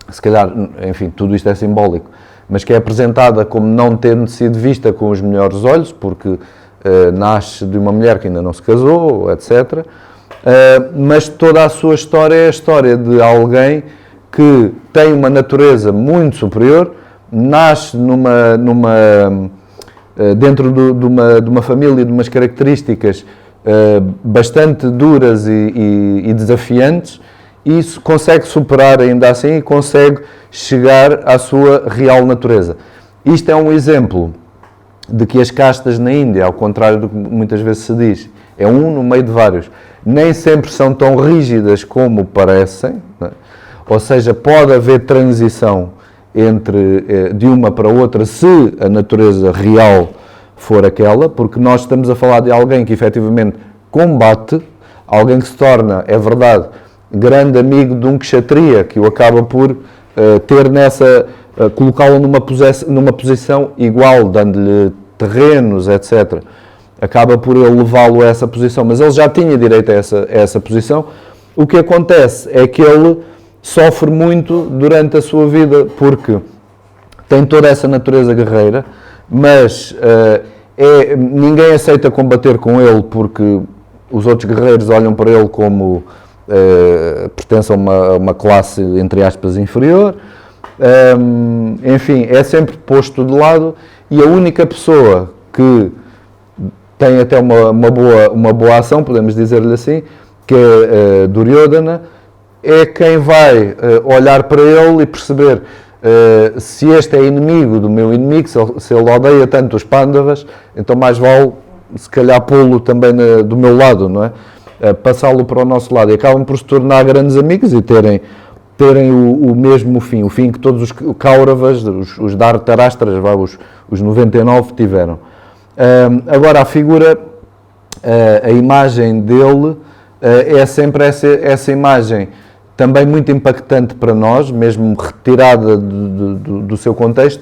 se calhar, enfim, tudo isto é simbólico, mas que é apresentada como não tendo sido vista com os melhores olhos, porque nasce de uma mulher que ainda não se casou, etc. Mas toda a sua história é a história de alguém que tem uma natureza muito superior, nasce dentro de uma família de umas características bastante duras e desafiantes, e isso consegue superar ainda assim e consegue chegar à sua real natureza. Isto é um exemplo de que as castas na Índia, ao contrário do que muitas vezes se diz, é um no meio de vários, nem sempre são tão rígidas como parecem, não é? Ou seja, pode haver transição de uma para outra se a natureza real for aquela, porque nós estamos a falar de alguém que efetivamente combate, alguém que se torna, é verdade, grande amigo de um kshatriya, que o acaba por colocá-lo numa posição igual, dando-lhe terrenos, etc. Acaba por ele levá-lo a essa posição, mas ele já tinha direito a essa posição. O que acontece é que ele sofre muito durante a sua vida, porque tem toda essa natureza guerreira, mas ninguém aceita combater com ele, porque os outros guerreiros olham para ele como pertence a uma classe, entre aspas, inferior. Enfim, é sempre posto de lado, e a única pessoa que tem até uma boa ação, podemos dizer-lhe assim, que é Duryodhana, é quem vai olhar para ele e perceber se este é inimigo do meu inimigo, se ele odeia tanto os Pandavas, então mais vale, se calhar, pô-lo também do meu lado, não é? Passá-lo para o nosso lado. E acabam por se tornar grandes amigos e terem o mesmo fim, o fim que todos os Kauravas, os Dhritarashtra, os 99 tiveram. Agora, a figura, a imagem dele é sempre essa imagem também muito impactante para nós, mesmo retirada do seu contexto,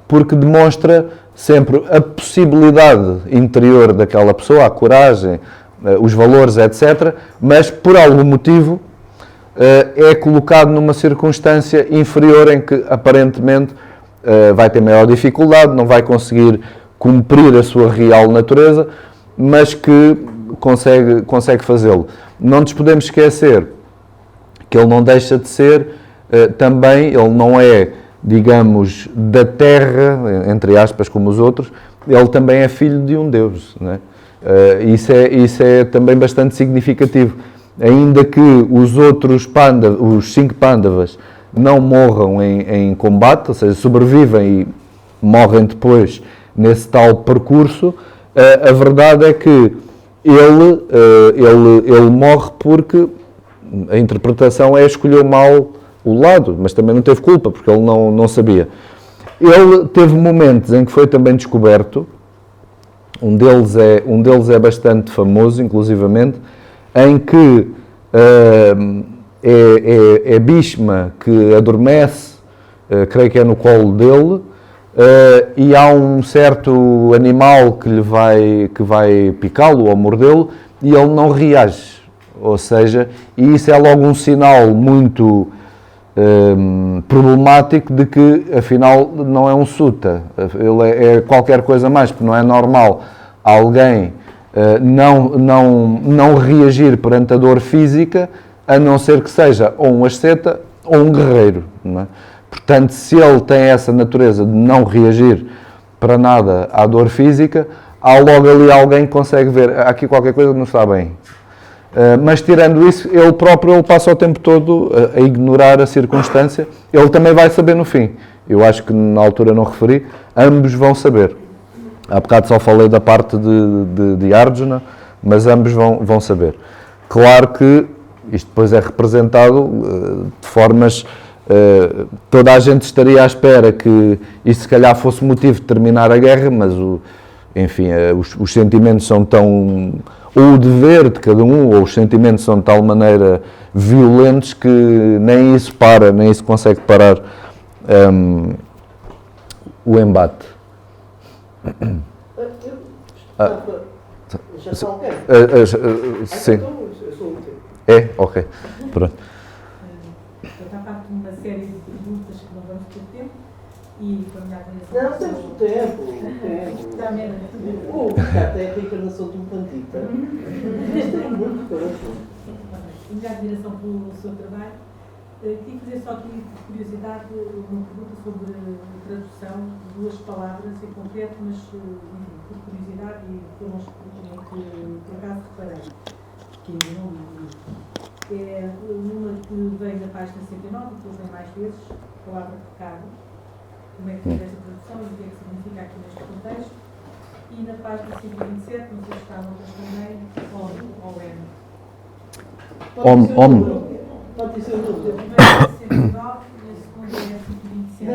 porque demonstra sempre a possibilidade interior daquela pessoa, a coragem, os valores, etc., mas por algum motivo é colocado numa circunstância inferior em que aparentemente vai ter maior dificuldade, não vai conseguir cumprir a sua real natureza, mas que consegue fazê-lo. Não nos podemos esquecer que ele não deixa de ser também, ele não é, digamos, da terra, entre aspas, como os outros, ele também é filho de um Deus, não é? Isso é também bastante significativo. Ainda que os outros os 5 Pandavas não morram em combate, ou seja, sobrevivem e morrem depois nesse tal percurso, a verdade é que ele morre porque a interpretação escolheu mal o lado, mas também não teve culpa, porque ele não sabia. Ele teve momentos em que foi também descoberto, um deles é bastante famoso, inclusivamente, em que é Bhishma que adormece, creio que é no colo dele, e há um certo animal que vai picá-lo ou mordê-lo, e ele não reage. Ou seja, e isso é logo um sinal muito problemático de que, afinal, não é um sutta. Ele é qualquer coisa mais, porque não é normal alguém não reagir perante a dor física, a não ser que seja ou um asceta ou um guerreiro, não é? Portanto, se ele tem essa natureza de não reagir para nada à dor física, há logo ali alguém que consegue ver, aqui qualquer coisa não está bem. Mas tirando isso, ele próprio passa o tempo todo a ignorar a circunstância. Ele também vai saber no fim. Eu acho que na altura não referi, ambos vão saber. Há bocado só falei da parte de Arjuna, mas ambos vão saber. Claro que isto depois é representado de formas... toda a gente estaria à espera que isso se calhar fosse motivo de terminar a guerra, mas enfim, os sentimentos são tão... ou o dever de cada um, ou os sentimentos são de tal maneira violentos que nem isso consegue parar o embate. Já está ok? Sim. É? Ok. Pronto. Está parte de uma série de perguntas que não vamos ter tempo e para a minha Não, admiração. temos tempo. Está mesmo. Até a reencarnação de um plantita. Isto é muito coração. A minha admiração pelo seu trabalho Queria fazer só aqui, por curiosidade, uma pergunta sobre a tradução de duas palavras em concreto, mas, enfim, por curiosidade e por umas que por acaso reparei, que ainda não li. É uma que vem na página 69, depois vem mais vezes, a palavra pecado. Como é que fez esta tradução e o que é que significa aqui neste contexto? E na página 127, não sei se está noutras também, ou N. Pode ser o número. A primeira é 109 e a segunda é 127.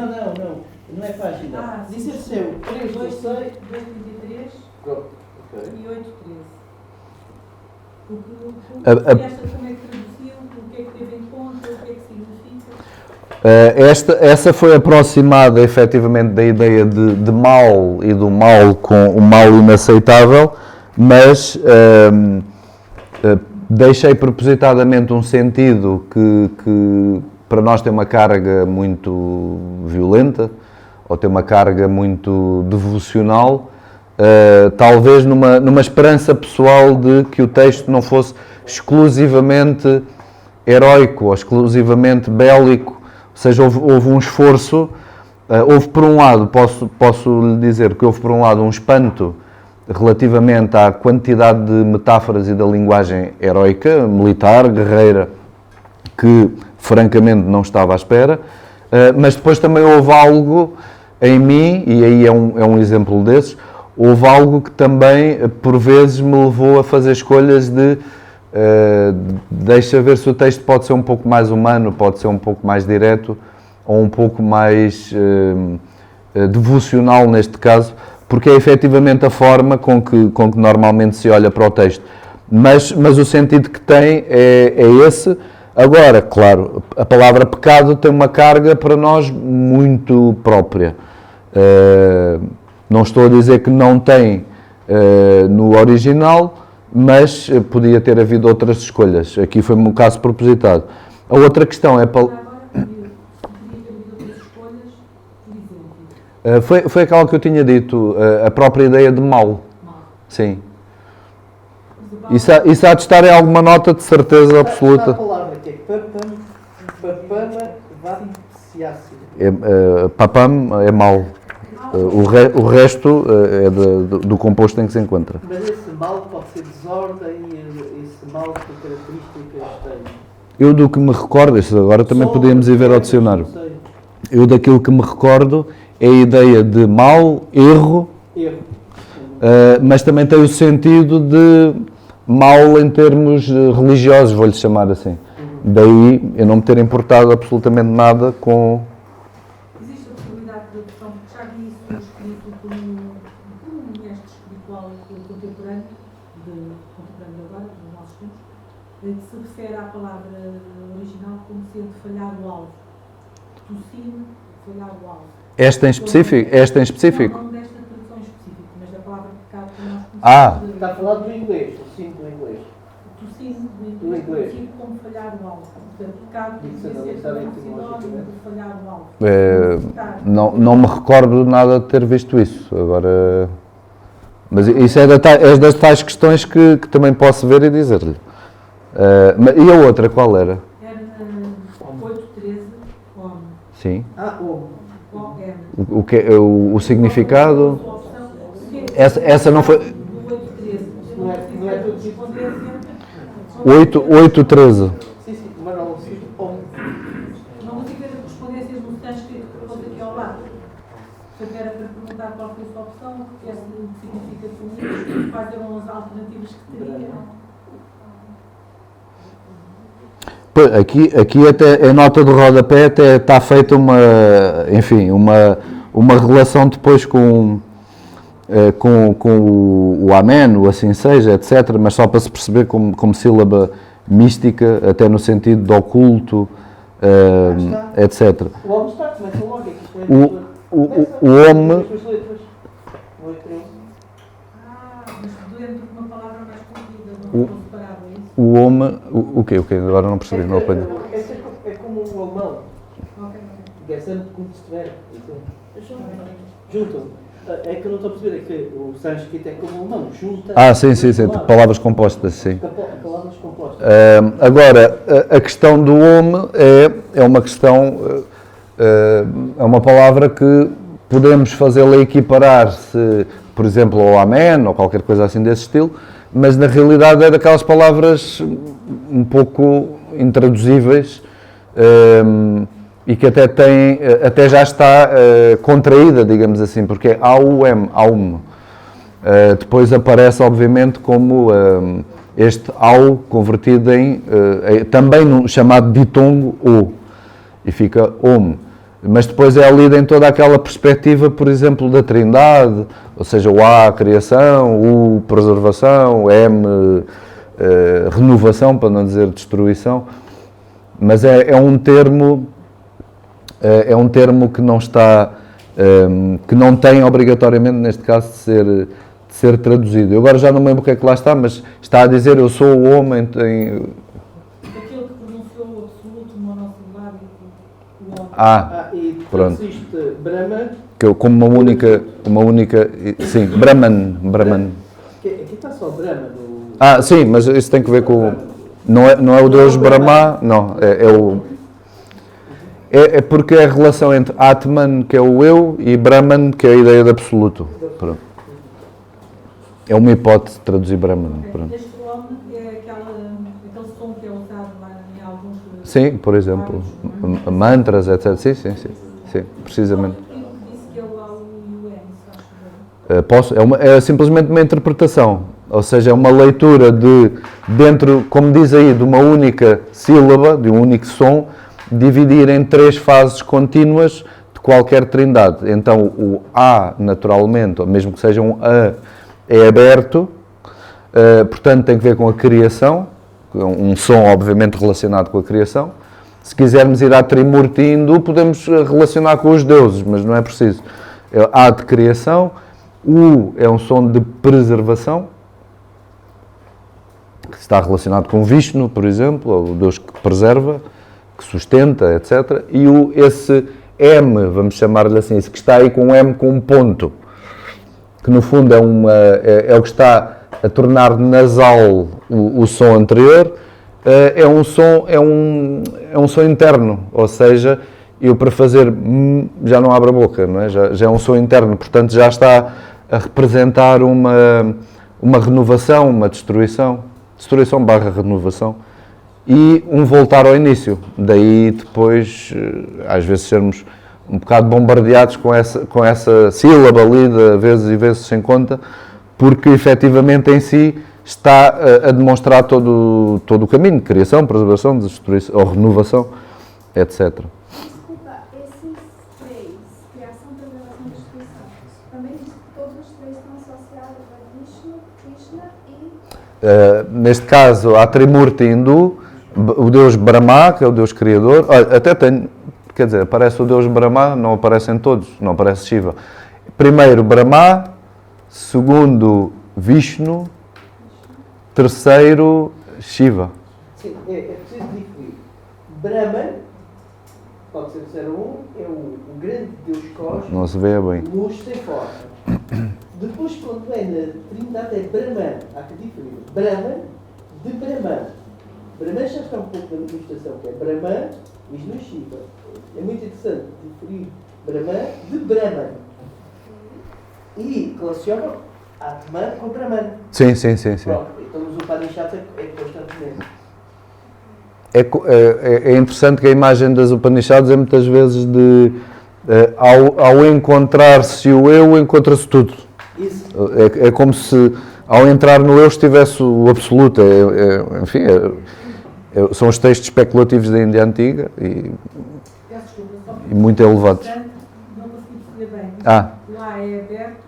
Não é página. Diz o seu. 3, 2, 6. 233 Ok. e 813. Como é que traduziu? O que é que teve em conta? O que é que significa? Essa foi aproximada efetivamente da ideia de mal e do mal com o mal inaceitável, mas deixei propositadamente um sentido que para nós tem uma carga muito violenta, ou tem uma carga muito devocional, talvez numa esperança pessoal de que o texto não fosse exclusivamente heroico ou exclusivamente bélico, ou seja, houve um esforço, houve por um lado, posso lhe dizer que houve por um lado um espanto relativamente à quantidade de metáforas e da linguagem heroica, militar, guerreira, que francamente não estava à espera, mas depois também houve algo em mim, e aí é um exemplo desses, houve algo que também por vezes me levou a fazer escolhas de deixa ver se o texto pode ser um pouco mais humano, pode ser um pouco mais direto, ou um pouco mais devocional neste caso, porque é efetivamente a forma com que normalmente se olha para o texto. Mas o sentido que tem é esse. Agora, claro, a palavra pecado tem uma carga para nós muito própria. Não estou a dizer que não tem no original, mas podia ter havido outras escolhas. Aqui foi um caso propositado. A outra questão é... Foi aquela que eu tinha dito, a própria ideia de mal. Sim. Isso há de estar em alguma nota de certeza absoluta. A palavra que é papama vapsiácida. Papam é mal. O resto é do composto em que se encontra. Mas esse mal pode ser desordem, esse mal que características tem. Eu do que me recordo, isso agora também podíamos ir ver ao dicionário. Eu daquilo que me recordo é a ideia de mal, erro, mas também tem o sentido de mal em termos religiosos, vou-lhe chamar assim. Daí eu não me ter importado absolutamente nada com... Existe a possibilidade de tradução, porque já vi isso escrito por um mestre espiritual contemporâneo agora, dos nossos tempos, que se refere à palavra original como sendo falhar o alvo. Tossir, falhar o alvo. Esta em específico? Não desta tradução específica, mas da palavra pecado que nós conhecemos. Está a falar do inglês, o sim do inglês. Tossir do inglês, como falhar o alvo. Portanto, pecado deve ser sinónimo de falhar o alvo. Não me recordo nada de ter visto isso. Agora, mas isso é das tais questões que também posso ver e dizer-lhe. E a outra, qual era? Era na 813, homem. Sim. O O significado? Essa não foi... 813. Sim, mas não sei onde. Não consigo ver as correspondências no sânscrito que pôs aqui ao lado. Portanto, era para perguntar qual foi a sua opção, o que significa comigo, quais eram as alternativas que teria. Aqui até em nota de rodapé até está feita uma relação depois com o amém, o assim seja, etc., mas só para se perceber como sílaba mística, até no sentido de oculto, etc. O homem está, começa logo. O homem... Mas dentro de uma palavra mais comprida, não separado, é isso? O homem... O quê? Agora não percebi, não apanhei. É como um alemão. Porque é sempre como se estiver. Juntam. É que eu não estou a perceber, é que o sânscrito é como o alemão, junta. Sim, palavras compostas, sim. Palavras compostas. Agora, a questão do home é uma questão, é uma palavra que podemos fazê-la equiparar-se, por exemplo, ao amém ou qualquer coisa assim desse estilo, mas na realidade é daquelas palavras um pouco intraduzíveis e que até já está contraída, digamos assim, porque é aum. Depois aparece, obviamente, como este au convertido também no chamado ditongo o, e fica om. Mas depois é lido em toda aquela perspectiva, por exemplo, da Trindade, ou seja, o A, criação, o, preservação, o M, renovação, para não dizer destruição. Mas é um termo que não está, que não tem obrigatoriamente, neste caso, de ser traduzido. Eu agora já não me lembro o que é que lá está, mas está a dizer eu sou o homem. Aquele que pronunciou o absoluto monossilábico, o homem. E pronto. existe Brahma. Que como uma única, sim, Brahman. Aqui está só Brahma. No... Sim, mas isso tem que ver com, não é o Deus Brahma, não, é porque é a relação entre Atman, que é o eu, e Brahman, que é a ideia de absoluto. Pronto. É uma hipótese de traduzir Brahman. Pronto. Este homem é aquele som que é usado em alguns... Sim, por exemplo, mantras, etc. Sim, precisamente. Disse que é o au e o M, se faz favor. É simplesmente uma interpretação, ou seja, é uma leitura dentro, como diz aí, de uma única sílaba, de um único som, dividir em 3 fases contínuas de qualquer trindade. Então o A, naturalmente, ou mesmo que seja um A, é aberto, portanto tem que ver com a criação, um som obviamente relacionado com a criação. Se quisermos ir à Trimurti hindu, podemos relacionar com os deuses, mas não é preciso. É A de criação, U é um som de preservação, que está relacionado com Vishnu, por exemplo, o Deus que preserva, que sustenta, etc. E esse M, vamos chamar-lhe assim, esse que está aí com um M com um ponto, que no fundo é o que está a tornar nasal o som anterior, é um som interno, ou seja, eu para fazer já não abro a boca, não é? Já é um som interno, portanto já está a representar uma renovação, uma destruição barra renovação, e um voltar ao início. Daí depois, às vezes, sermos um bocado bombardeados com essa sílaba lida vezes e vezes sem conta, porque efetivamente em si está a demonstrar todo o caminho de criação, preservação, destruição, ou renovação, etc. Desculpa, esses 3, criação, preservação e destruição, também diz que todos os 3 estão associados a Vishnu, Krishna e... Neste caso, a Trimurti hindu, o Deus Brahma, que é o Deus Criador, até tem, quer dizer, aparece o Deus Brahma, não aparecem todos, não aparece Shiva. Primeiro Brahma, segundo Vishnu, terceiro Shiva. Sim, é preciso diferir. Brahman, pode ser que seja é o grande Deus cósmico, Não se vê bem. luz sem forma. Depois, quando é na Trindade, é Brahman. Há que diferir. Brahman de Brahman. Brahman já está um pouco na manifestação, que é Brahman, Vishnu e Shiva. É muito interessante diferir Brahman de Brahman. E relacionam Atman com Brahman. Sim. Pronto, então os Upanishads é constantemente. É interessante que a imagem das Upanishads é muitas vezes ao encontrar-se o eu, encontra-se tudo. Isso. É como se ao entrar no eu estivesse o absoluto. Enfim, são os textos especulativos da Índia Antiga e Peço desculpa, só muito elevados. não consegui perceber bem. O A é aberto,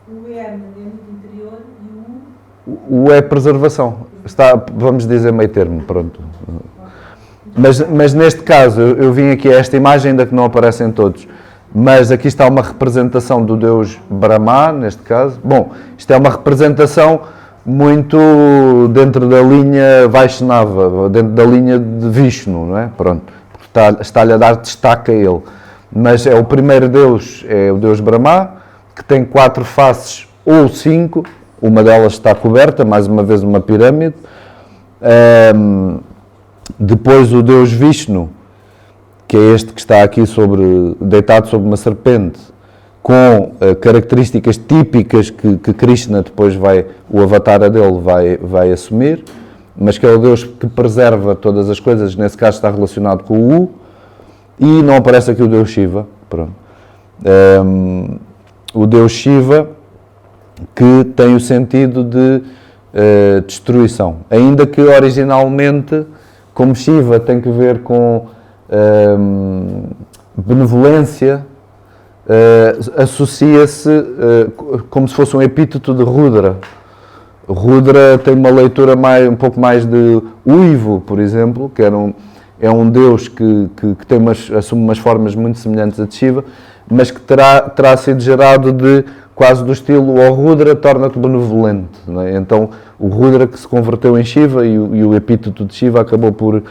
o M é muito interior e o U... O é preservação. Está, vamos dizer, meio termo, pronto. Mas neste caso, eu vim aqui a esta imagem, ainda que não aparecem todos, mas aqui está uma representação do Deus Brahma, neste caso. Bom, isto é uma representação muito dentro da linha Vaishnava, dentro da linha de Vishnu, não é? Pronto. está-lhe a dar destaque a ele. Mas é o primeiro Deus, é o Deus Brahma, que tem 4 faces ou 5, uma delas está coberta, mais uma vez uma pirâmide. Depois o Deus Vishnu, que é este que está aqui deitado sobre uma serpente, com características típicas que Krishna depois o avatar dele vai assumir, mas que é o Deus que preserva todas as coisas, nesse caso está relacionado com o U, e não aparece aqui o Deus Shiva. Pronto. O Deus Shiva, que tem o sentido de destruição, ainda que originalmente, como Shiva tem que ver com benevolência, associa-se como se fosse um epíteto de Rudra. Rudra tem uma leitura um pouco mais de uivo, por exemplo, que é um deus que assume umas formas muito semelhantes a de Shiva, mas que terá sido gerado quase do estilo o Rudra torna-te benevolente. Não é? Então o Rudra que se converteu em Shiva e o epíteto de Shiva acabou por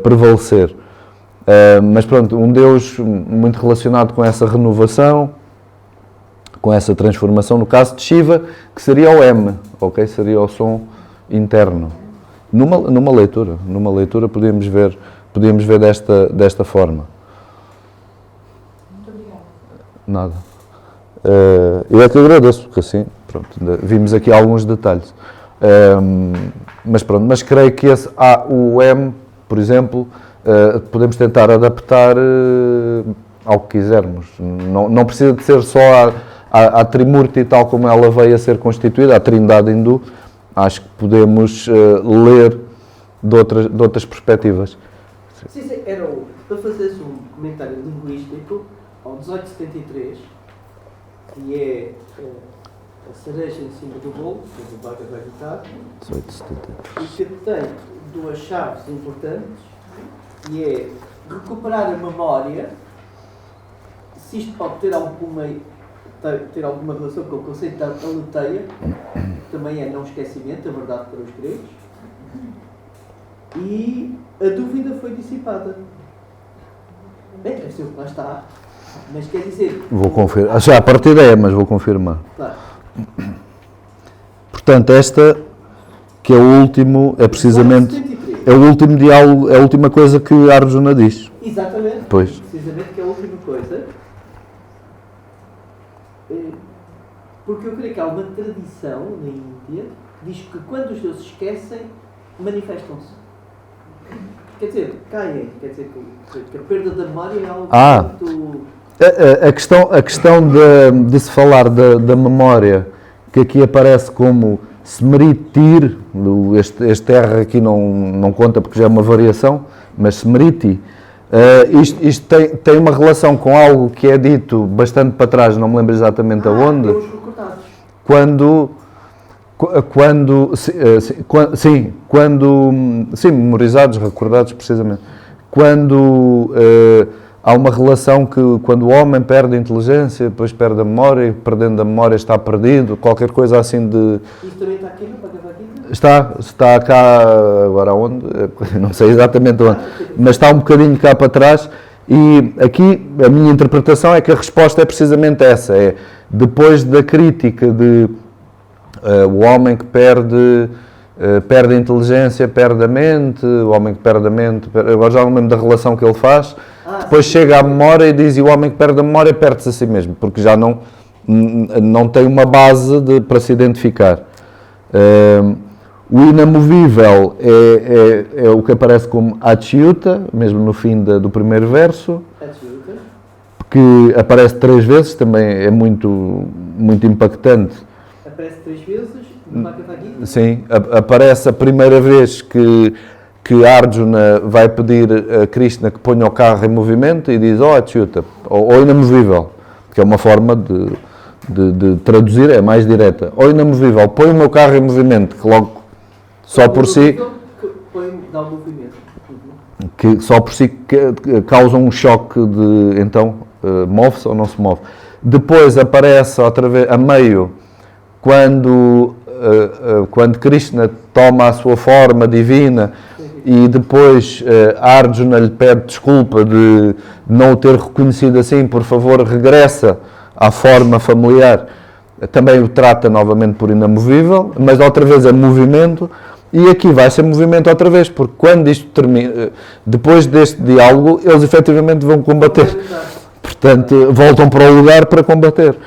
prevalecer. Mas pronto, um Deus muito relacionado com essa renovação, com essa transformação, no caso de Shiva, que seria o M, ok? Seria o som interno. Numa leitura podíamos ver desta forma. Muito obrigada. Nada. Eu é que agradeço, porque assim, pronto, vimos aqui alguns detalhes. Mas creio que o M, por exemplo, podemos tentar adaptar ao que quisermos. Não precisa de ser só a Trimurti tal como ela veio a ser constituída, a Trindade hindu. Acho que podemos ler de outras perspectivas. Sim, era para fazer um comentário linguístico ao 1873, que é a cereja em cima do bolo, do Bhagavad Gita, 1873. e que tem 2 chaves importantes, e é recuperar a memória, se isto pode ter alguma relação com o conceito da aletheia, também é não esquecimento, a verdade para os gregos, e a dúvida foi dissipada. Bem, deve ser o que lá está, mas quer dizer... Vou confirmar. Já a partida mas vou confirmar. Claro. Portanto, esta que é o último, é precisamente... 1873. É o último diálogo, é a última coisa que Arjuna diz. Exatamente. Pois. Precisamente que é a última coisa. Porque eu creio que há uma tradição na Índia que diz que quando os deuses esquecem, manifestam-se. Quer dizer, caem. Quer dizer que a perda da memória é algo muito... A questão de se falar da memória, que aqui aparece como Smriti, este R aqui não conta porque já é uma variação, mas Smriti, isto tem uma relação com algo que é dito bastante para trás, não me lembro exatamente aonde. Os recordados. Sim, memorizados, recordados precisamente. Quando há uma relação que quando o homem perde a inteligência, depois perde a memória, e perdendo a memória está perdido, qualquer coisa assim de... Isso também está aqui no Bhagavad Gita? Está cá, agora onde? Não sei exatamente onde, mas está um bocadinho cá para trás e aqui a minha interpretação é que a resposta é precisamente essa, é depois da crítica de o homem que perde a inteligência, perde a mente, o homem que perde a mente, agora já não lembro da relação que ele faz, depois chega à memória e diz, e o homem que perde a memória perde-se a si mesmo, porque já não tem uma base para se identificar. O inamovível é o que aparece como Achyuta, mesmo no fim do primeiro verso, que aparece 3 vezes, também é muito, muito impactante. Aparece 3 vezes no Bhagavad Gita? Sim, aparece a primeira vez que Arjuna vai pedir a Krishna que ponha o carro em movimento e diz, Achyuta, ou inamovível, que é uma forma de traduzir, é mais direta. Ou inamovível, põe o meu carro em movimento, que logo só por si... Dá um movimento. Que só por si causa um choque de, então, move-se ou não se move. Depois aparece outra vez, a meio, quando Krishna toma a sua forma divina e depois a Arjuna lhe pede desculpa de não o ter reconhecido assim, por favor, regressa à forma familiar, também o trata novamente por inamovível, mas outra vez é movimento, e aqui vai ser movimento outra vez, porque quando isto termina, depois deste diálogo, eles efetivamente vão combater. Portanto, voltam para o lugar para combater.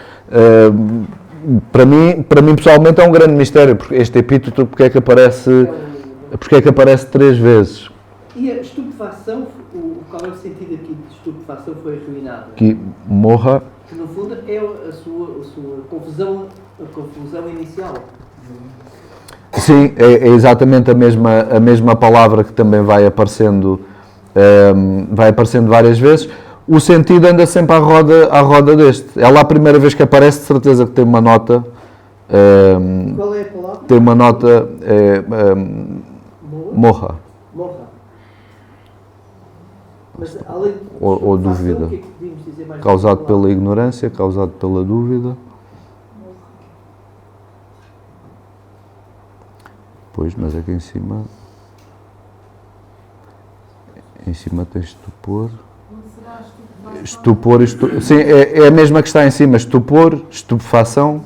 Para mim pessoalmente é um grande mistério, porque este epíteto, porque é que aparece 3 vezes. E a estupefação, qual é o sentido aqui de estupefação foi arruinada? Que morra. Que no fundo é a sua confusão inicial. Sim, é exatamente a mesma palavra que também vai aparecendo várias vezes. O sentido anda sempre à roda deste. Ela a primeira vez que aparece, de certeza que tem uma nota. Qual é a palavra? Tem uma nota. Morra. Morra. Mas além de Ou dúvida. O que é que podíamos dizer mais? Causado pela ignorância, causado pela dúvida. Pois, mas aqui em cima tem estupor. Estupor, sim, é a mesma que está em cima. Estupor, estupefação,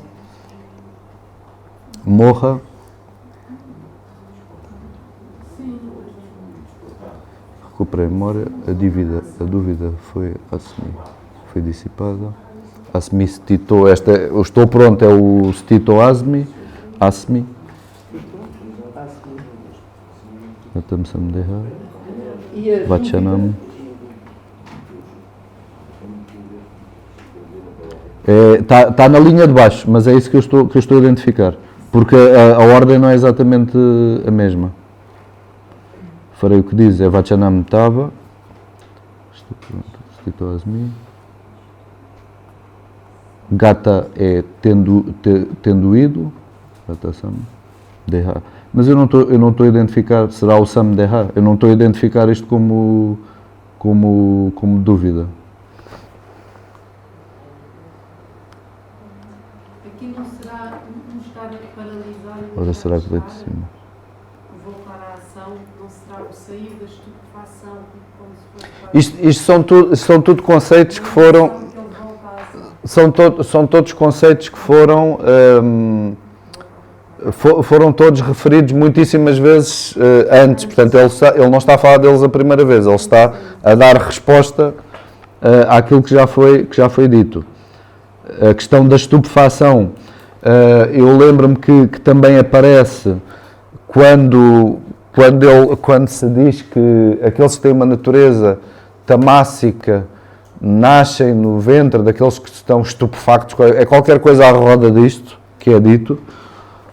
morra. Recuperei a memória, a dúvida foi dissipada. Asmi stito, o estou pronto é o stito asmi. Atam samdeha. Vachanam. Está na linha de baixo, mas é isso que eu estou a identificar. Porque a ordem não é exatamente a mesma. Farei o que diz, é Vachanam Tava. Stito asmi. Gata é tendo ido. Gata sam deha. Mas eu não estou a identificar, será o sam deha? Eu não estou a identificar isto como dúvida. Aqui não será um estado paralisado. Ora, será que veio de cima? Voltar à ação, não será o sair da estupefação, como se fosse. Isto são tudo conceitos que foram. São todos conceitos que foram todos referidos muitíssimas vezes antes. Portanto, ele não está a falar deles a primeira vez, ele está a dar resposta àquilo que já foi dito. A questão da estupefação, eu lembro-me que também aparece quando se diz que aqueles que têm uma natureza tamássica nascem no ventre daqueles que estão estupefactos, é qualquer coisa à roda disto que é dito,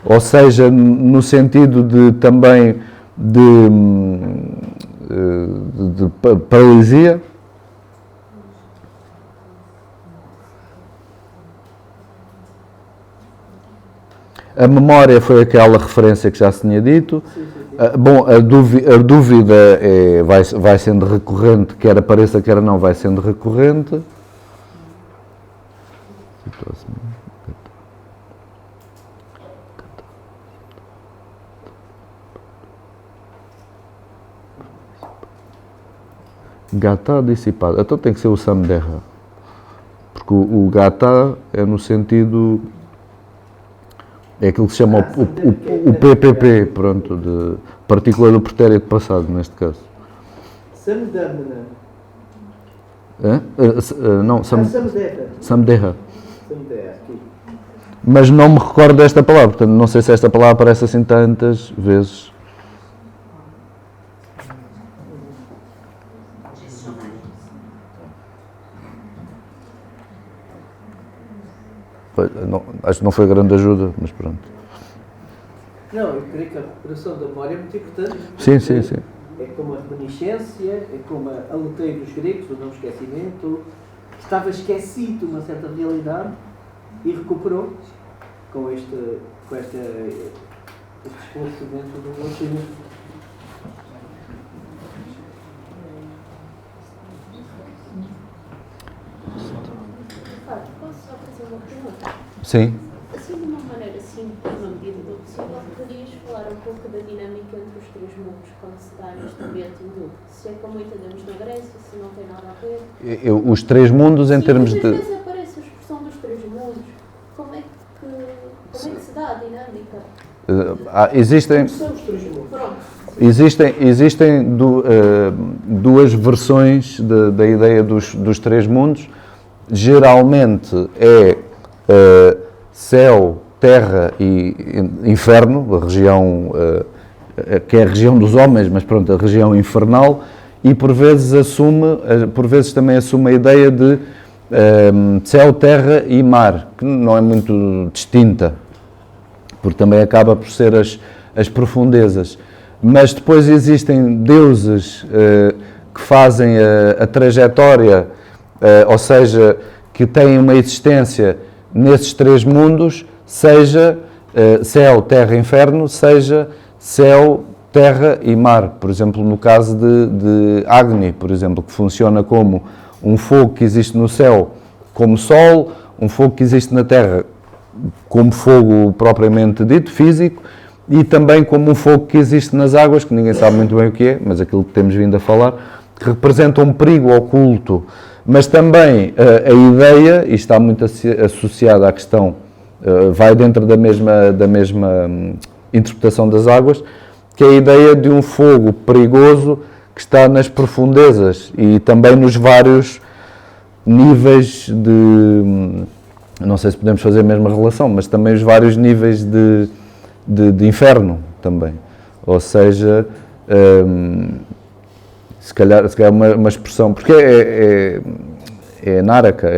ou seja, no sentido de também de paralisia. A memória foi aquela referência que já se tinha dito. Bom, a dúvida vai sendo recorrente, quer apareça, quer não, vai sendo recorrente. Gata dissipado. Então tem que ser o samdeha. Porque o gata é no sentido. É aquilo que se chama o PPP, pronto, de partícula do pretérito passado, neste caso. Samdhamana. Não, Samdeha. Samdeha. Samdeha. Mas não me recordo desta palavra, portanto, não sei se esta palavra aparece assim tantas vezes. Não, acho que não foi grande ajuda, mas pronto. Não, eu creio que a recuperação da memória é muito importante. Sim. É como a reminiscência, é como a luteia dos gregos, o não esquecimento. Estava esquecido uma certa realidade e recuperou com este esclarecimento do conhecimento. Posso só fazer uma pergunta? Sim. Assim, de uma maneira simples, na medida do possível, poderias falar um pouco da dinâmica entre os três mundos? quando se dá neste ambiente nu? Se é como entendemos na Grécia, se não tem nada a ver? Os três mundos em Sim, termos muitas de... vezes aparece a expressão dos três mundos. Como é que se dá a dinâmica? Existem... São os três mundos. Pronto. Existem duas versões da ideia dos três mundos. Geralmente é céu, terra e inferno, a região que é a região dos homens, mas pronto, a região infernal, e por vezes também assume a ideia de céu, terra e mar, que não é muito distinta, porque também acaba por ser as profundezas. Mas depois existem deuses que fazem a trajetória, ou seja, que têm uma existência nesses três mundos, seja céu, terra e inferno, seja céu, terra e mar. Por exemplo, no caso de Agni, por exemplo, que funciona como um fogo que existe no céu como sol, um fogo que existe na terra como fogo propriamente dito, físico, e também como um fogo que existe nas águas, que ninguém sabe muito bem o que é, mas aquilo que temos vindo a falar, que representa um perigo oculto. Mas também a ideia, e está muito associada à questão, vai dentro da mesma interpretação das águas, que é a ideia de um fogo perigoso que está nas profundezas e também nos vários níveis de... Não sei se podemos fazer a mesma relação, mas também os vários níveis de inferno também. Ou seja, se calhar uma expressão, porque é Náraka,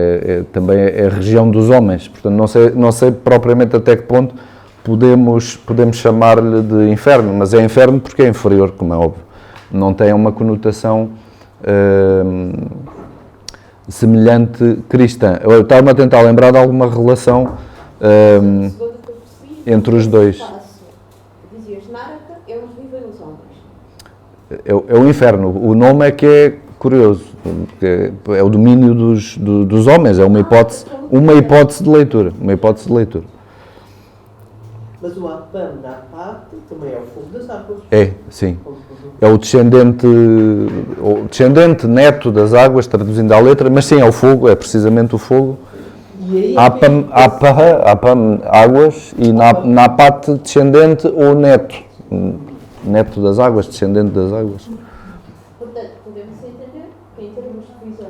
também é a região dos homens, portanto não sei propriamente até que ponto podemos chamar-lhe de inferno, mas é inferno porque é inferior, como é óbvio. Não tem uma conotação semelhante cristã. Eu estava-me a tentar lembrar de alguma relação entre os dois. Dizias Náraka é onde vivem os homens. É o inferno. O nome é que é curioso, porque é o domínio dos homens, é uma hipótese de leitura. Mas o Apam da Apat também é o fogo das águas. É, sim. É o descendente neto das águas, traduzindo à letra, mas sim, é o fogo, é precisamente o fogo. Apam, águas, e Napat, descendente ou neto das águas, descendente das águas. Portanto, podemos entender que em termos de visão,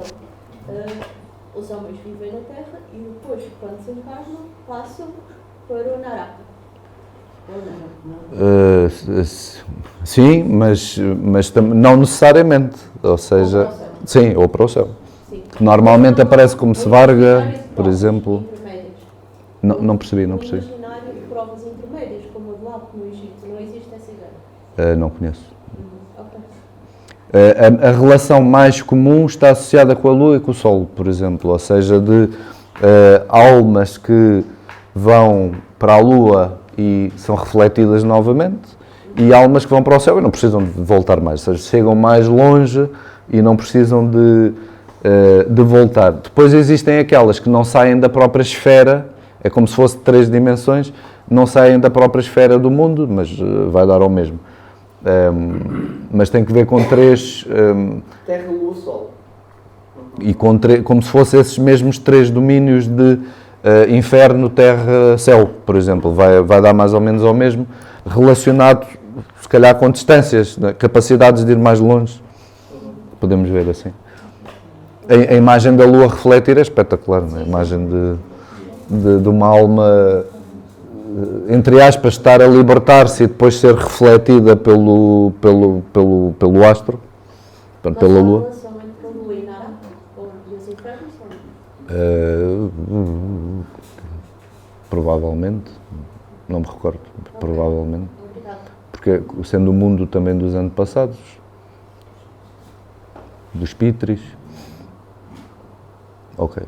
os homens vivem na Terra e depois, quando se encarnam, passam para o Naraka. Sim, mas não necessariamente, ou seja, sim, ou para o céu. Que normalmente aparece como Svarga, por exemplo. Não percebi. No imaginário de provas intermédias, como a do Alto no Egito, não existe essa ideia? Não conheço. A relação mais comum está associada com a Lua e com o Sol, por exemplo, ou seja, de almas que vão para a Lua e são refletidas novamente, e almas que vão para o céu e não precisam de voltar mais, ou seja, chegam mais longe e não precisam de voltar. Depois existem aquelas que não saem da própria esfera, é como se fosse 3 dimensões, não saem da própria esfera do mundo, mas vai dar ao mesmo. Mas tem que ver com 3... Terra, Lua, Sol. E como se fossem esses mesmos 3 domínios de inferno, terra, céu, por exemplo. Vai dar mais ou menos ao mesmo, relacionado, se calhar, com distâncias, né? Capacidades de ir mais longe. Podemos ver assim. A imagem da Lua refletir é espetacular, não é? A imagem de uma alma, entre aspas, estar a libertar-se e depois ser refletida pelo astro, pela Lua. Mas há uma relação entre a Lua e Naraka, ou os infernos, provavelmente, não me recordo, provavelmente. Porque sendo o mundo também dos antepassados, dos Pitris. Ok.